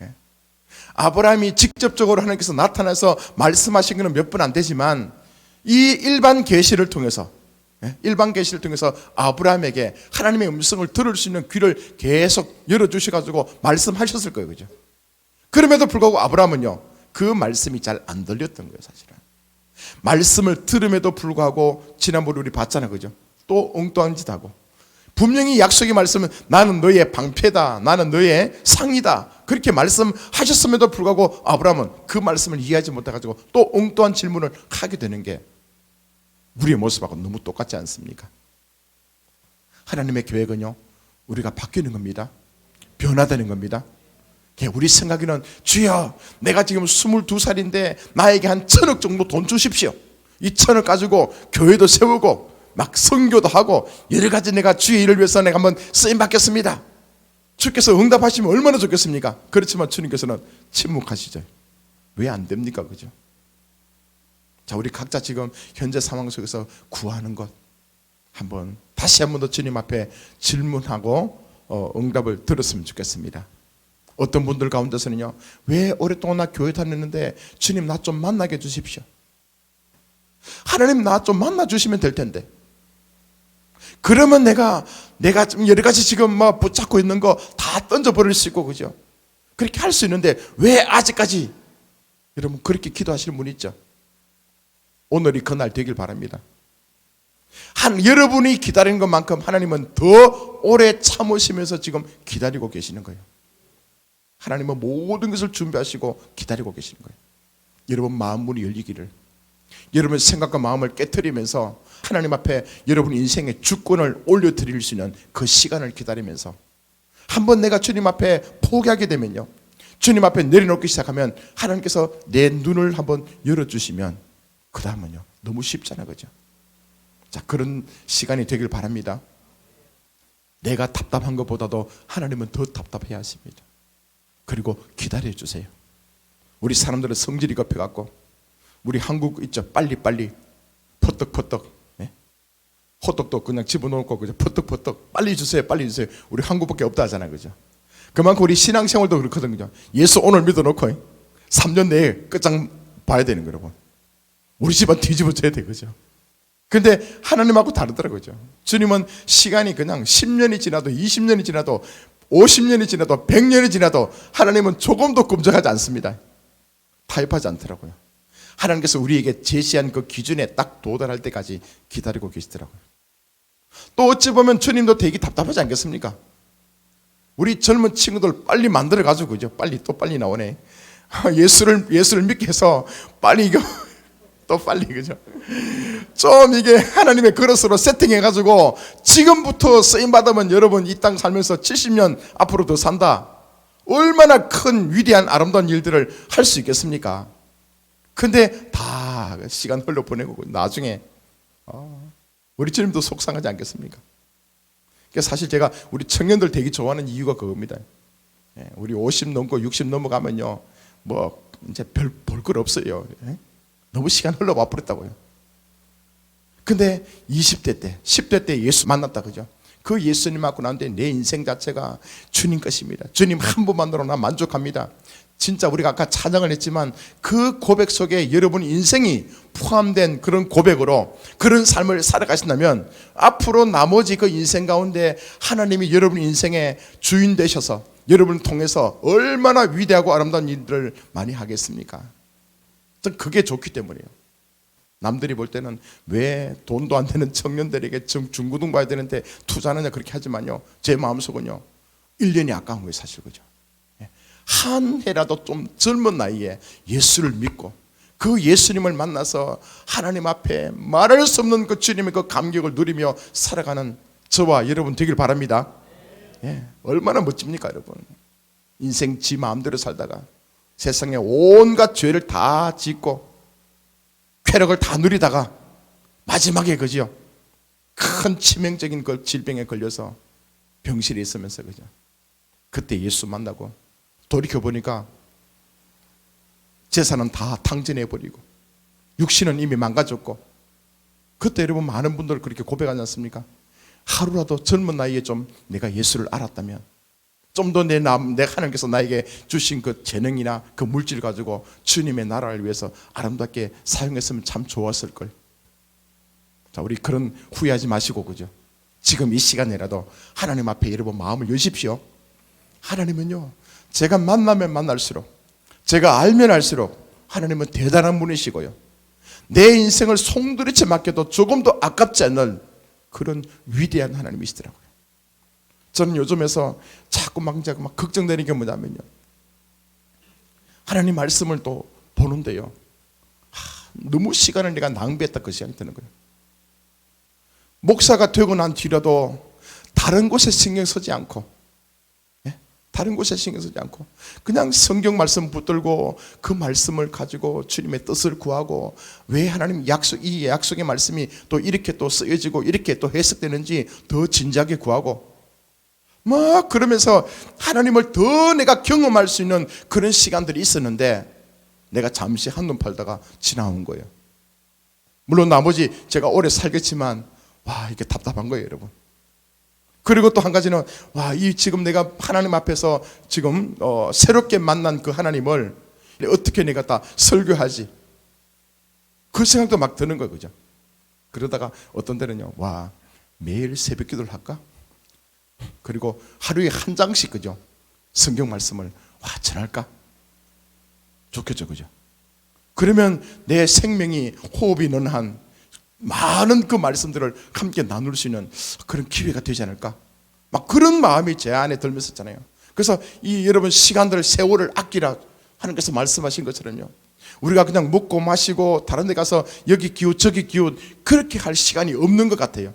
예. 아브라함이 직접적으로 하나님께서 나타나서 말씀하신 것은 몇 번 안 되지만 이 일반 계시를 통해서 아브라함에게 하나님의 음성을 들을 수 있는 귀를 계속 열어주셔가지고 말씀하셨을 거예요, 그죠? 그럼에도 불구하고 아브라함은요, 그 말씀이 잘 안 들렸던 거예요, 사실은. 말씀을 들음에도 불구하고 지난번에 우리 봤잖아요, 그죠? 또 엉뚱한 짓 하고, 분명히 약속의 말씀은 나는 너의 방패다, 나는 너의 상이다, 그렇게 말씀하셨음에도 불구하고 아브라함은 그 말씀을 이해하지 못해가지고 또 엉뚱한 질문을 하게 되는 게 우리의 모습하고 너무 똑같지 않습니까? 하나님의 계획은요, 우리가 바뀌는 겁니다. 변화되는 겁니다. 우리 생각에는 주여, 내가 지금 22살인데 나에게 한 1,000억 정도 돈 주십시오. 이 1,000억 가지고 교회도 세우고 막 선교도 하고 여러 가지 내가 주의 일을 위해서 내가 한번 쓰임 받겠습니다. 주께서 응답하시면 얼마나 좋겠습니까? 그렇지만 주님께서는 침묵하시죠. 왜 안 됩니까? 그죠? 자, 우리 각자 지금 현재 상황 속에서 구하는 것 다시 한번 더 주님 앞에 질문하고 응답을 들었으면 좋겠습니다. 어떤 분들 가운데서는요, 왜 오랫동안 나 교회 다녔는데 주님 나 좀 만나게 해주십시오. 하나님 나 좀 만나주시면 될 텐데, 그러면 내가 좀 여러 가지 지금 막 붙잡고 있는 거 다 던져버릴 수 있고, 그죠? 그렇게 할 수 있는데 왜 아직까지? 여러분 그렇게 기도하시는 분 있죠? 오늘이 그날 되길 바랍니다. 여러분이 기다리는 것만큼 하나님은 더 오래 참으시면서 지금 기다리고 계시는 거예요. 하나님은 모든 것을 준비하시고 기다리고 계시는 거예요. 여러분 마음 문이 열리기를, 여러분의 생각과 마음을 깨트리면서 하나님 앞에 여러분 인생의 주권을 올려드릴 수 있는 그 시간을 기다리면서, 한번 내가 주님 앞에 포기하게 되면요, 주님 앞에 내려놓기 시작하면 하나님께서 내 눈을 한번 열어주시면 그 다음은요 너무 쉽잖아, 그죠? 자, 그런 시간이 되길 바랍니다. 내가 답답한 것보다도 하나님은 더 답답해야 하십니다. 그리고 기다려주세요. 우리 사람들은 성질이 급해갖고, 우리 한국 있죠, 빨리빨리 퍼떡퍼떡, 예? 호떡도 그냥 집어넣고 그죠, 퍼떡퍼떡 빨리 주세요, 빨리 주세요. 우리 한국밖에 없다 하잖아요, 그죠? 그만큼 우리 신앙생활도 그렇거든요. 예수 오늘 믿어놓고 3년 내에 끝장 봐야 되는 거예요, 여러분. 우리 집안 뒤집어져야 돼, 그죠? 근데 하나님하고 다르더라고요. 주님은 시간이 그냥 10년이 지나도 20년이 지나도 50년이 지나도 100년이 지나도 하나님은 조금도 꿈쩍하지 않습니다. 타협하지 않더라고요. 하나님께서 우리에게 제시한 그 기준에 딱 도달할 때까지 기다리고 계시더라고요. 또 어찌 보면 주님도 되게 답답하지 않겠습니까? 우리 젊은 친구들 빨리 만들어가지고, 그죠? 빨리 나오네. 예수를 믿게 해서 빨리 이거 또 빨리, 그죠? 좀 이게 하나님의 그릇으로 세팅해가지고 지금부터 쓰임받으면 여러분 이 땅 살면서 70년 앞으로 더 산다. 얼마나 큰 위대한 아름다운 일들을 할 수 있겠습니까? 근데 다 시간 흘려보내고 나중에 우리 주님도 속상하지 않겠습니까? 그러니까 사실 제가 우리 청년들 되게 좋아하는 이유가 그겁니다. 우리 50 넘고 60 넘어가면요 뭐 이제 별 볼 것 없어요. 너무 시간 흘러와 버렸다고요. 근데 20대 때 10대 때 예수 만났다, 그죠? 그 예수님 맞고 난 뒤에 내 인생 자체가 주님 것입니다. 주님 한 분만으로 나 만족합니다. 진짜 우리가 아까 찬양을 했지만 그 고백 속에 여러분 인생이 포함된 그런 고백으로 그런 삶을 살아가신다면 앞으로 나머지 그 인생 가운데 하나님이 여러분 인생의 주인 되셔서 여러분을 통해서 얼마나 위대하고 아름다운 일들을 많이 하겠습니까? 그게 좋기 때문이에요. 남들이 볼 때는 왜 돈도 안 되는 청년들에게 중고등 봐야 되는데 투자하느냐 그렇게 하지만요, 제 마음속은요 1년이 아까운 거예요, 사실. 그죠? 한 해라도 좀 젊은 나이에 예수를 믿고 그 예수님을 만나서 하나님 앞에 말할 수 없는 그 주님의 그 감격을 누리며 살아가는 저와 여러분 되길 바랍니다. 얼마나 멋집니까, 여러분? 인생 지 마음대로 살다가 세상에 온갖 죄를 다 짓고 쾌락을 다 누리다가 마지막에, 그죠? 큰 치명적인 그 질병에 걸려서 병실에 있으면서, 그죠? 그때 예수 만나고 돌이켜보니까 재산은 다 탕진해버리고 육신은 이미 망가졌고, 그때 여러분 많은 분들 그렇게 고백하지 않습니까? 하루라도 젊은 나이에 좀 내가 예수를 알았다면, 좀 더 내 하나님께서 나에게 주신 그 재능이나 그 물질 가지고 주님의 나라를 위해서 아름답게 사용했으면 참 좋았을 걸. 자, 우리 그런 후회하지 마시고, 그죠? 지금 이 시간이라도 하나님 앞에 여러분 마음을 여십시오. 하나님은요, 제가 만나면 만날수록, 제가 알면 알수록 하나님은 대단한 분이시고요, 내 인생을 송두리째 맡겨도 조금도 아깝지 않는 그런 위대한 하나님이시더라고요. 저는 요즘에서 자꾸 막 걱정되는 게 뭐냐면요, 하나님 말씀을 또 보는데요, 너무 시간을 내가 낭비했다 그 생각이 드는 거예요. 목사가 되고 난 뒤라도 다른 곳에 신경 쓰지 않고, 다른 곳에 신경 쓰지 않고 그냥 성경 말씀 붙들고 그 말씀을 가지고 주님의 뜻을 구하고, 왜 하나님 이 약속의 말씀이 또 이렇게 또 쓰여지고 이렇게 또 해석되는지 더 진지하게 구하고, 막 그러면서 하나님을 더 내가 경험할 수 있는 그런 시간들이 있었는데 내가 잠시 한눈 팔다가 지나온 거예요. 물론 나머지 제가 오래 살겠지만 와, 이게 답답한 거예요, 여러분. 그리고 또 한 가지는, 와, 이 지금 내가 하나님 앞에서 지금 새롭게 만난 그 하나님을 어떻게 내가 다 설교하지, 그 생각도 막 드는 거예요, 그죠? 그러다가 어떤 때는요, 와, 매일 새벽 기도를 할까? 그리고 하루에 한 장씩, 그죠? 성경 말씀을 전할까? 좋겠죠, 그죠? 그러면 내 생명이 호흡이 있는 한 많은 그 말씀들을 함께 나눌 수 있는 그런 기회가 되지 않을까? 막 그런 마음이 제 안에 들면서 있잖아요. 그래서 이 여러분 시간들 세월을 아끼라 하나님께서 말씀하신 것처럼요, 우리가 그냥 먹고 마시고 다른 데 가서 여기 기웃 저기 기웃 그렇게 할 시간이 없는 것 같아요.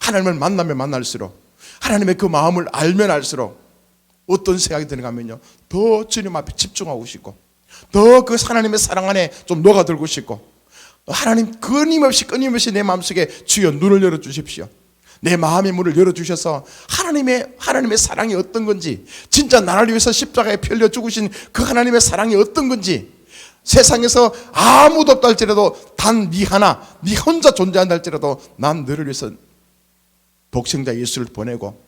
하나님을 만나면 만날수록, 하나님의 그 마음을 알면 알수록 어떤 생각이 드는가 하면요, 더 주님 앞에 집중하고 싶고, 더 그 하나님의 사랑 안에 좀 녹아들고 싶고, 하나님 끊임없이 내 마음속에 주여 눈을 열어주십시오. 내 마음의 문을 열어주셔서 하나님의 사랑이 어떤 건지, 진짜 나를 위해서 십자가에 피 흘려 죽으신 그 하나님의 사랑이 어떤 건지, 세상에서 아무도 없다 할지라도 단 네 하나, 네 혼자 존재한다 할지라도 난 너를 위해서 독생자 예수를 보내고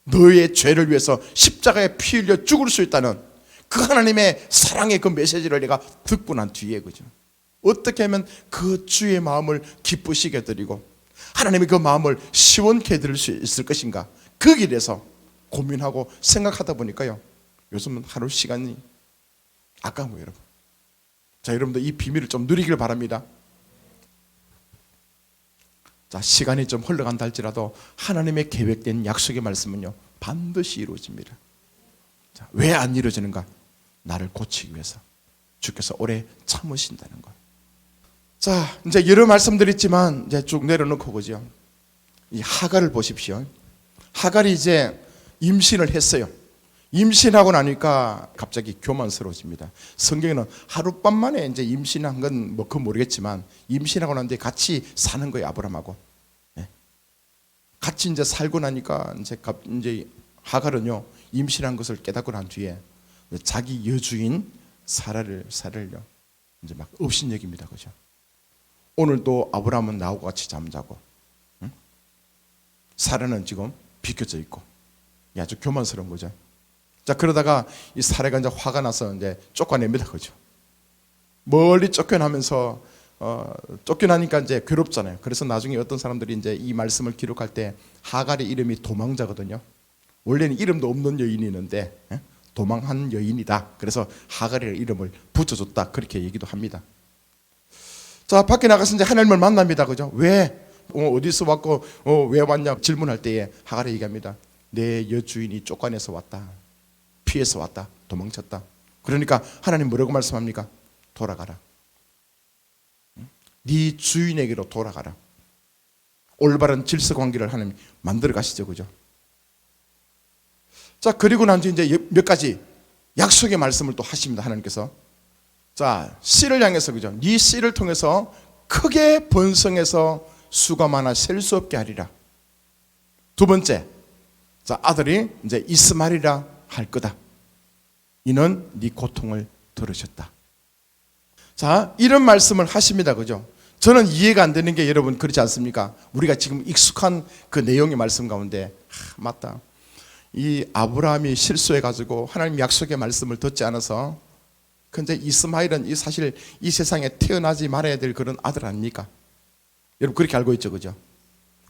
너의 죄를 위해서 십자가에 피 흘려 죽을 수 있다는 그 하나님의 사랑의 그 메시지를 내가 듣고 난 뒤에, 그죠, 어떻게 하면 그 주의 마음을 기쁘시게 해드리고 하나님의 그 마음을 시원케 해드릴 수 있을 것인가, 그 길에서 고민하고 생각하다 보니까요, 요즘은 하루 시간이 아까운 거예요, 여러분. 자, 여러분들 이 비밀을 좀 누리길 바랍니다. 자, 시간이 좀 흘러간다 할지라도 하나님의 계획된 약속의 말씀은요, 반드시 이루어집니다. 자, 왜 안 이루어지는가? 나를 고치기 위해서 주께서 오래 참으신다는 것. 자, 이제 여러 말씀드렸지만 이제 쭉 내려놓고 그죠, 이 하갈을 보십시오. 하갈이 이제 임신을 했어요. 임신하고 나니까 갑자기 교만스러워집니다. 성경에는 하룻밤 만에 이제 임신한 건 뭐 그건 모르겠지만 임신하고 난 뒤에 같이 사는 거예요, 아브라함하고. 네. 같이 이제 살고 나니까 이제 하갈은요, 임신한 것을 깨닫고 난 뒤에 자기 여주인 사라를요 이제 막 업신여깁니다, 그죠? 오늘도 아브라함은 나하고 같이 잠자고, 응? 사라는 지금 비켜져 있고, 아주 교만스러운 거죠. 자, 그러다가 이 사라가 이제 화가 나서 이제 쫓아냅니다, 그죠? 멀리 쫓겨나면서 쫓겨나니까 이제 괴롭잖아요. 그래서 나중에 어떤 사람들이 이제 이 말씀을 기록할 때 하갈의 이름이 도망자거든요. 원래는 이름도 없는 여인이 있는데 도망한 여인이다. 그래서 하갈의 이름을 붙여줬다. 그렇게 얘기도 합니다. 자, 밖에 나가서 이제 하나님을 만납니다, 그죠? 왜? 어디서 왔고 왜 왔냐 질문할 때에 하갈이 얘기합니다. 내 여주인이 쫓아내서 왔다. 피해서 왔다. 도망쳤다. 그러니까 하나님 뭐라고 말씀합니까? 돌아가라. 네 주인에게로 돌아가라. 올바른 질서 관계를 하나님 만들어 가시죠, 그죠? 자, 그리고 난 뒤에 이제 몇 가지 약속의 말씀을 또 하십니다, 하나님께서. 자, 씨를 향해서, 그죠? 네 씨를 통해서 크게 번성해서 수가 많아 셀 수 없게 하리라. 두 번째, 자, 아들이 이제 이스마엘이라 할 거다. 이는 네 고통을 들으셨다. 자, 이런 말씀을 하십니다, 그죠? 저는 이해가 안 되는 게 여러분 그렇지 않습니까? 우리가 지금 익숙한 그 내용의 말씀 가운데 맞다, 이 아브라함이 실수해가지고 하나님 약속의 말씀을 듣지 않아서, 근데 이스마엘은 이 사실 이 세상에 태어나지 말아야 될 그런 아들 아닙니까? 여러분 그렇게 알고 있죠, 그죠?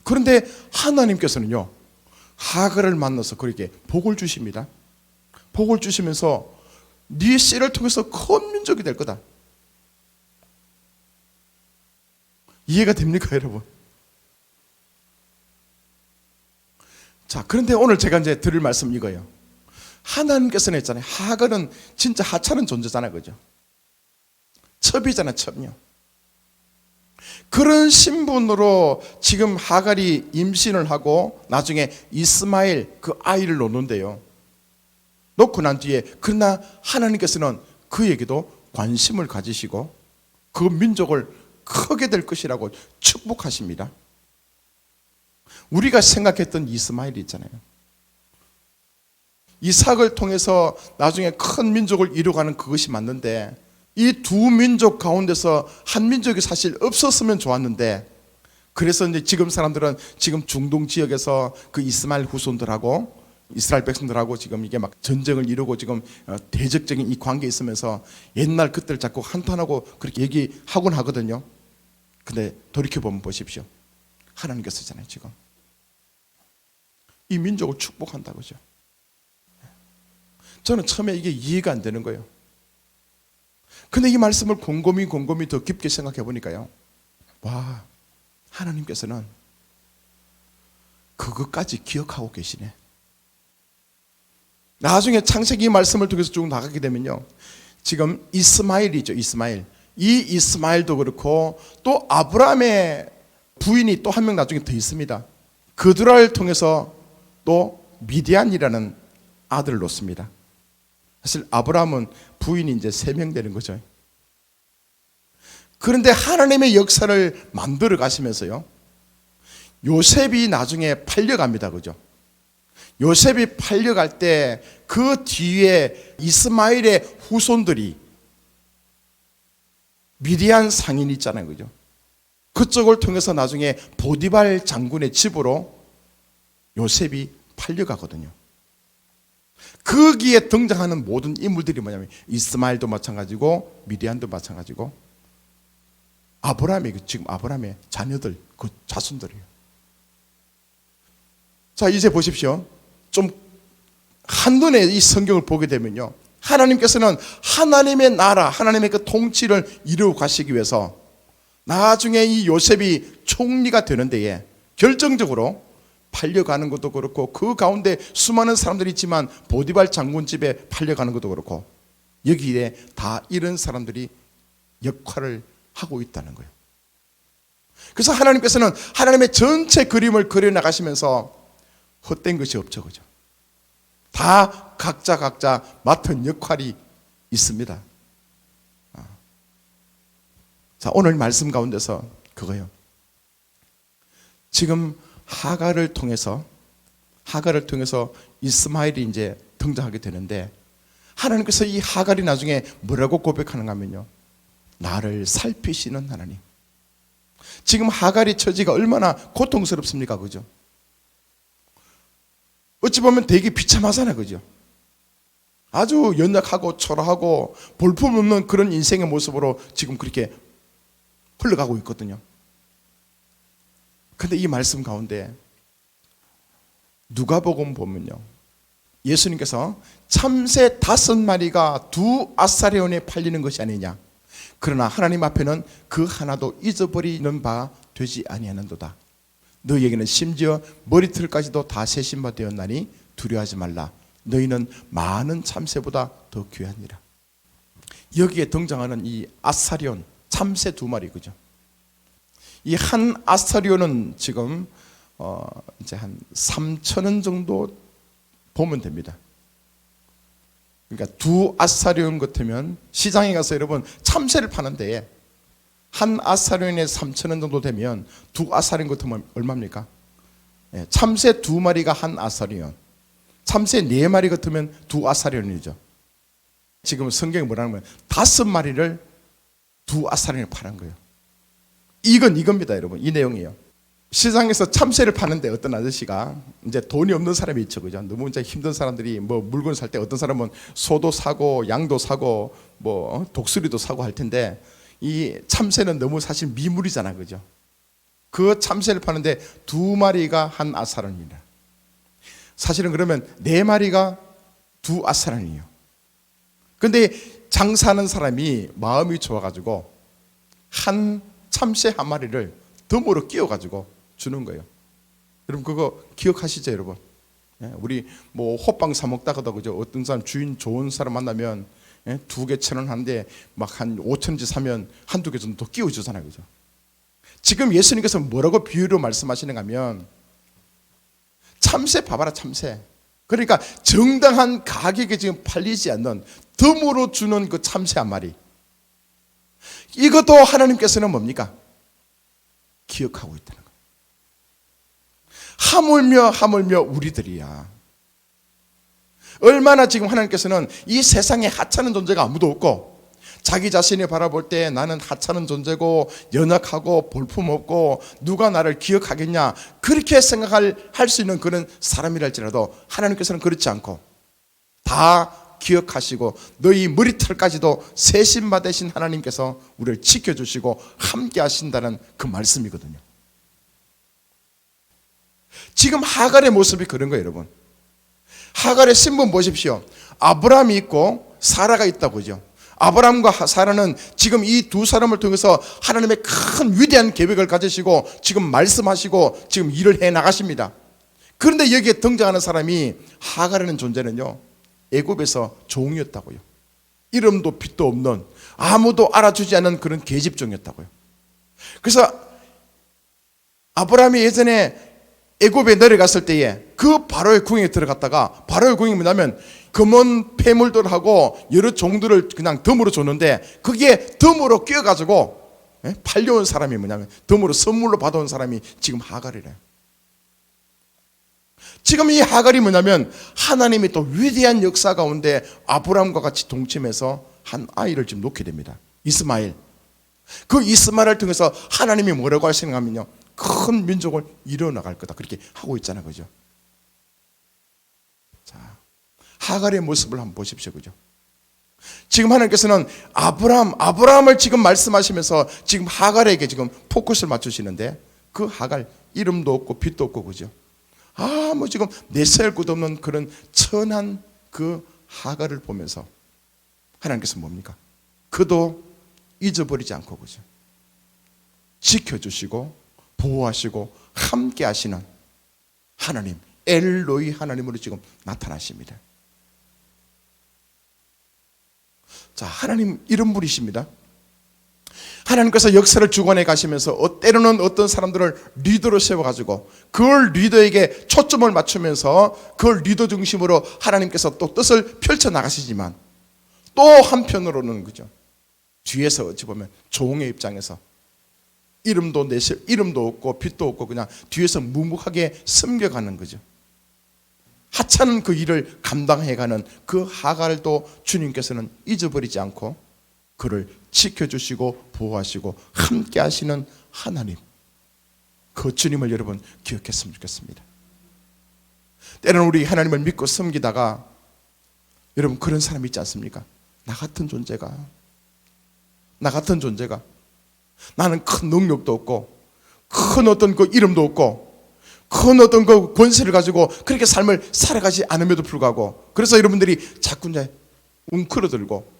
그런데 하나님께서는요, 하갈을 만나서 그렇게 복을 주십니다. 복을 주시면서 네 씨를 통해서 큰 민족이 될 거다. 이해가 됩니까, 여러분? 자, 그런데 오늘 제가 이제 드릴 말씀 이거예요. 하나님께서는 했잖아요. 하갈은 진짜 하찮은 존재잖아요, 그죠? 첩이잖아요, 첩요. 그런 신분으로 지금 하갈이 임신을 하고 나중에 이스마엘 그 아이를 놓는데요. 놓고 난 뒤에 그러나 하나님께서는 그에게도 관심을 가지시고 그 민족을 크게 될 것이라고 축복하십니다. 우리가 생각했던 이스마엘이 있잖아요. 이삭을 통해서 나중에 큰 민족을 이루어가는 그것이 맞는데, 이 두 민족 가운데서 한 민족이 사실 없었으면 좋았는데, 그래서 이제 지금 사람들은 지금 중동 지역에서 그 이스마엘 후손들하고 이스라엘 백성들하고 지금 이게 막 전쟁을 이루고 지금 대적적인 이 관계에 있으면서 옛날 그때를 자꾸 한탄하고 그렇게 얘기하곤 하거든요. 근데 돌이켜보면 보십시오. 하나님께서잖아요, 지금. 이 민족을 축복한다고죠. 저는 처음에 이게 이해가 안 되는 거예요. 근데 이 말씀을 곰곰이 더 깊게 생각해 보니까요, 와, 하나님께서는 그것까지 기억하고 계시네. 나중에 창세기 말씀을 통해서 쭉 나가게 되면요, 지금 이스마엘이죠. 이스마엘. 이 이스마엘도 그렇고 또 아브라함의 부인이 또 한 명 나중에 더 있습니다. 그들을 통해서 또 미디안이라는 아들을 놓습니다. 사실 아브라함은 부인이 이제 3명 되는 거죠. 그런데 하나님의 역사를 만들어 가시면서요, 요셉이 나중에 팔려갑니다. 그죠? 요셉이 팔려갈 때 그 뒤에 이스마엘의 후손들이 미디안 상인 있잖아요. 그죠? 그쪽을 통해서 나중에 보디발 장군의 집으로 요셉이 팔려가거든요. 거기에 등장하는 모든 인물들이 뭐냐면 이스마엘도 마찬가지고 미디안도 마찬가지고 지금 아브라함의 자녀들, 그 자손들이에요. 자, 이제 보십시오. 좀 한눈에 이 성경을 보게 되면요, 하나님께서는 하나님의 나라, 하나님의 그 통치를 이루어 가시기 위해서 나중에 이 요셉이 총리가 되는 데에 결정적으로 팔려가는 것도 그렇고, 그 가운데 수많은 사람들이 있지만 보디발 장군 집에 팔려가는 것도 그렇고, 여기에 다 이런 사람들이 역할을 하고 있다는 거예요. 그래서 하나님께서는 하나님의 전체 그림을 그려나가시면서 헛된 것이 없죠. 그죠? 다 각자 맡은 역할이 있습니다. 자, 오늘 말씀 가운데서 그거요, 지금 하갈을 통해서 이스마엘이 이제 등장하게 되는데, 하나님께서 이 하갈이 나중에 뭐라고 고백하는가 하면요, 나를 살피시는 하나님. 지금 하갈의 처지가 얼마나 고통스럽습니까? 그죠? 어찌 보면 되게 비참하잖아요. 그죠? 아주 연약하고 초라하고 볼품없는 그런 인생의 모습으로 지금 그렇게 흘러가고 있거든요. 근데 이 말씀 가운데 누가복음 보면요, 예수님께서 참새 5마리가 2아사리온에 팔리는 것이 아니냐, 그러나 하나님 앞에는 그 하나도 잊어버리는 바 되지 아니하는도다. 너희에게는 심지어 머리털까지도 다 세신 바 되었나니 두려워하지 말라. 너희는 많은 참새보다 더 귀하니라. 여기에 등장하는 이 아사리온, 참새 2마리, 그죠? 이 한 아사리온은 지금 이제 한 3,000원 정도 보면 됩니다. 그러니까 2아사리온 같으면 시장에 가서 여러분 참새를 파는데 한 아사리온에 3,000원 정도 되면 2아사리온 같으면 얼마입니까? 참새 2마리가 한 아사리온, 참새 4마리 같으면 2아사리온이죠. 지금 성경이 뭐라는 거예요? 5마리를 2아사리온에 파는 거예요. 이겁니다, 여러분. 이 내용이에요. 시장에서 참새를 파는데 어떤 아저씨가, 이제 돈이 없는 사람이 있죠, 그죠? 너무 이제 힘든 사람들이 뭐 물건 살 때 어떤 사람은 소도 사고 양도 사고 뭐 독수리도 사고 할 텐데, 이 참새는 너무 사실 미물이잖아, 그죠? 그 참새를 파는데 2마리가 한 아사론입니다. 사실은 그러면 4마리가 2아사론이에요. 근데 장사하는 사람이 마음이 좋아가지고 한 참새 1마리를 덤으로 끼워가지고 주는 거예요. 여러분 그거 기억하시죠, 여러분? 우리 뭐 호빵 사 먹다가도 그죠? 어떤 사람 주인 좋은 사람 만나면 2개 1,000원 하는데 막 한 5,000원치 사면 한두 개 정도 더 끼워주잖아요, 그죠? 지금 예수님께서 뭐라고 비유로 말씀하시는가 하면, 참새 봐봐라, 참새. 그러니까 정당한 가격에 지금 팔리지 않는 덤으로 주는 그 참새 1마리. 이것도 하나님께서는 뭡니까? 기억하고 있다는 거예요. 하물며 우리들이야. 얼마나 지금 하나님께서는 이 세상에 하찮은 존재가 아무도 없고, 자기 자신이 바라볼 때 나는 하찮은 존재고 연약하고 볼품없고 누가 나를 기억하겠냐, 그렇게 할 수 있는 그런 사람이랄지라도 하나님께서는 그렇지 않고 다 기억하시고 너희 머리털까지도 세신 바 되신 하나님께서 우리를 지켜주시고 함께 하신다는 그 말씀이거든요. 지금 하갈의 모습이 그런 거예요, 여러분. 하갈의 신분 보십시오. 아브라함이 있고 사라가 있다고 그죠? 아브라함과 사라는 지금 이 2사람을 통해서 하나님의 큰 위대한 계획을 가지시고 지금 말씀하시고 지금 일을 해 나가십니다. 그런데 여기에 등장하는 사람이 하갈이라는 존재는요, 애굽에서 종이었다고요. 이름도 빛도 없는, 아무도 알아주지 않는 그런 계집종이었다고요. 그래서 아브라함이 예전에 애굽에 내려갔을 때에 그 바로의 궁에 들어갔다가, 바로의 궁이 뭐냐면 금은 폐물들하고 여러 종들을 그냥 덤으로 줬는데, 거기에 덤으로 끼어가지고 팔려온 사람이 뭐냐면, 덤으로 선물로 받아온 사람이 지금 하갈이래요. 지금 이 하갈이 뭐냐면 하나님이 또 위대한 역사 가운데 아브라함과 같이 동침해서 한 아이를 지금 놓게 됩니다. 이스마엘. 그 이스마엘을 통해서 하나님이 뭐라고 할 생각하면요, 큰 민족을 이뤄나갈 거다, 그렇게 하고 있잖아요, 그죠? 자, 하갈의 모습을 한번 보십시오, 그죠? 지금 하나님께서는 아브라함을 지금 말씀하시면서 지금 하갈에게 지금 포커스를 맞추시는데, 그 하갈 이름도 없고 빛도 없고, 그죠? 뭐 지금 내세울 것도 없는 그런 천한 그 하갈을 보면서 하나님께서 뭡니까? 그도 잊어버리지 않고, 그죠? 지켜주시고 보호하시고 함께 하시는 하나님, 엘로이 하나님으로 지금 나타나십니다. 자, 하나님 이런 분이십니다. 하나님께서 역사를 주관해 가시면서 때로는 어떤 사람들을 리더로 세워가지고 그 리더에게 초점을 맞추면서 그 리더 중심으로 하나님께서 또 뜻을 펼쳐나가시지만, 또 한편으로는 그죠, 뒤에서 어찌 보면 종의 입장에서 이름도 없고 빛도 없고 그냥 뒤에서 묵묵하게 섬겨가는 거죠. 하찮은 그 일을 감당해가는 그 하갈도 주님께서는 잊어버리지 않고 그를 지켜주시고 보호하시고 함께 하시는 하나님, 그 주님을 여러분 기억했으면 좋겠습니다. 때로는 우리 하나님을 믿고 섬기다가 여러분 그런 사람 있지 않습니까? 나 같은 존재가 나는 큰 능력도 없고 큰 어떤 그 이름도 없고 큰 어떤 그 권세를 가지고 그렇게 삶을 살아가지 않음에도 불구하고, 그래서 여러분들이 자꾸 이제 웅크러들고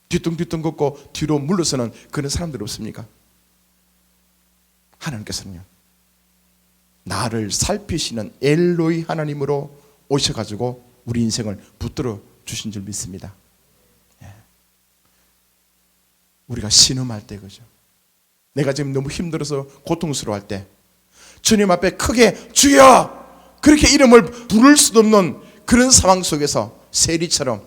뒤뚱뒤뚱 걷고 뒤로 물러서는 그런 사람들 없습니까? 하나님께서는요, 나를 살피시는 엘로이 하나님으로 오셔가지고 우리 인생을 붙들어 주신 줄 믿습니다. 우리가 신음할 때, 그죠? 내가 지금 너무 힘들어서 고통스러워할 때 주님 앞에 크게 주여 그렇게 이름을 부를 수도 없는 그런 상황 속에서 세리처럼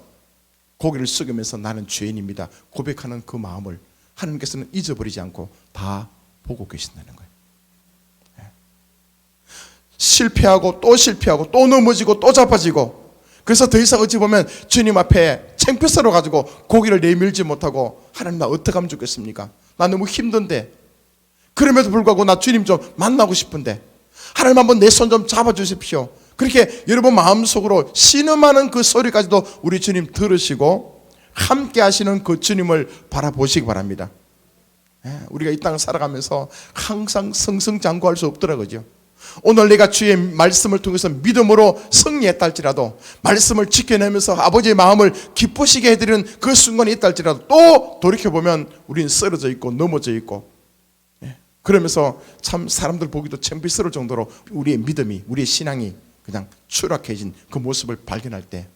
고개를 숙이면서 나는 죄인입니다 고백하는 그 마음을 하나님께서는 잊어버리지 않고 다 보고 계신다는 거예요. 실패하고 또 넘어지고 또 자빠지고, 그래서 더 이상 어찌 보면 주님 앞에 창피스러워 가지고 고개를 내밀지 못하고, 하나님 나 어떻게 하면 좋겠습니까? 나 너무 힘든데, 그럼에도 불구하고 나 주님 좀 만나고 싶은데 하나님 한번 내 손 좀 잡아주십시오. 그렇게 여러분 마음속으로 신음하는 그 소리까지도 우리 주님 들으시고 함께 하시는 그 주님을 바라보시기 바랍니다. 우리가 이 땅 살아가면서 항상 승승장구할 수 없더라고요. 오늘 내가 주의 말씀을 통해서 믿음으로 승리했다 할지라도, 말씀을 지켜내면서 아버지의 마음을 기쁘시게 해드리는 그 순간이 있다 할지라도 또 돌이켜보면 우리는 쓰러져 있고 넘어져 있고, 그러면서 참 사람들 보기도 창피스러울 정도로 우리의 믿음이, 우리의 신앙이 그냥 추락해진 그 모습을 발견할 때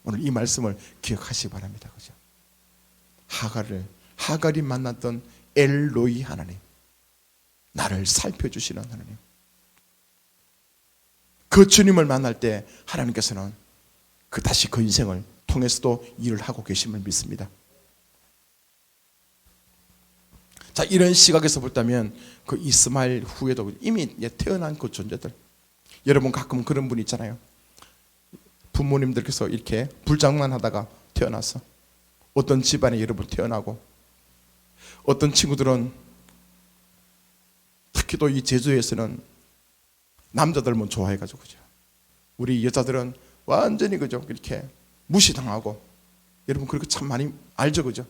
오늘 이 말씀을 기억하시기 바랍니다. 그죠? 하갈이 만났던 엘로이 하나님, 나를 살펴주시는 하나님, 그 주님을 만날 때 하나님께서는 다시 그 인생을 통해서도 일을 하고 계심을 믿습니다. 자, 이런 시각에서 본다면 그 이스마엘 후에도 이미 태어난 그 존재들, 여러분 가끔 그런 분 있잖아요. 부모님들께서 이렇게 불장난하다가 태어났어. 어떤 집안에 여러분 태어나고, 어떤 친구들은 특히 또 이 제주에서는 남자들만 좋아해가지고, 그죠? 우리 여자들은 완전히 그죠? 이렇게 무시당하고, 여러분 그렇게 참 많이 알죠, 그죠?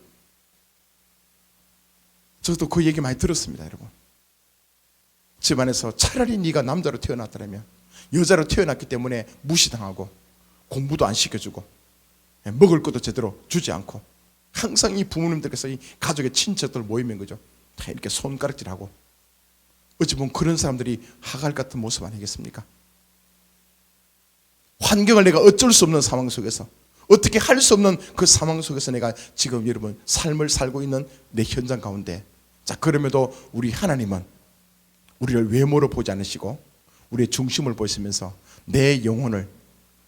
저도 그 얘기 많이 들었습니다, 여러분. 집안에서 차라리 네가 남자로 태어났더라면, 여자로 태어났기 때문에 무시당하고 공부도 안 시켜주고 먹을 것도 제대로 주지 않고, 항상 이 부모님들께서 이 가족의 친척들 모이면 그죠? 다 이렇게 손가락질하고, 어찌 보면 그런 사람들이 하갈 같은 모습 아니겠습니까? 환경을 내가 어쩔 수 없는 상황 속에서, 어떻게 할 수 없는 그 상황 속에서 내가 지금 여러분 삶을 살고 있는 내 현장 가운데, 자 그럼에도 우리 하나님은 우리를 외모로 보지 않으시고 우리의 중심을 보시면서 내 영혼을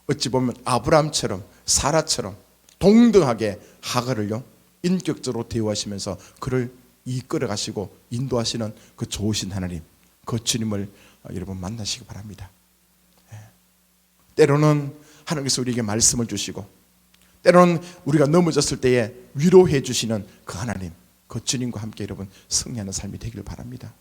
어찌 보면 아브라함처럼 사라처럼 동등하게 하갈을요 인격적으로 대우하시면서 그를 이끌어 가시고 인도하시는 그 좋으신 하나님, 그 주님을 여러분 만나시기 바랍니다. 때로는 하나님께서 우리에게 말씀을 주시고, 때로는 우리가 넘어졌을 때에 위로해 주시는 그 하나님, 그 주님과 함께 여러분 승리하는 삶이 되기를 바랍니다.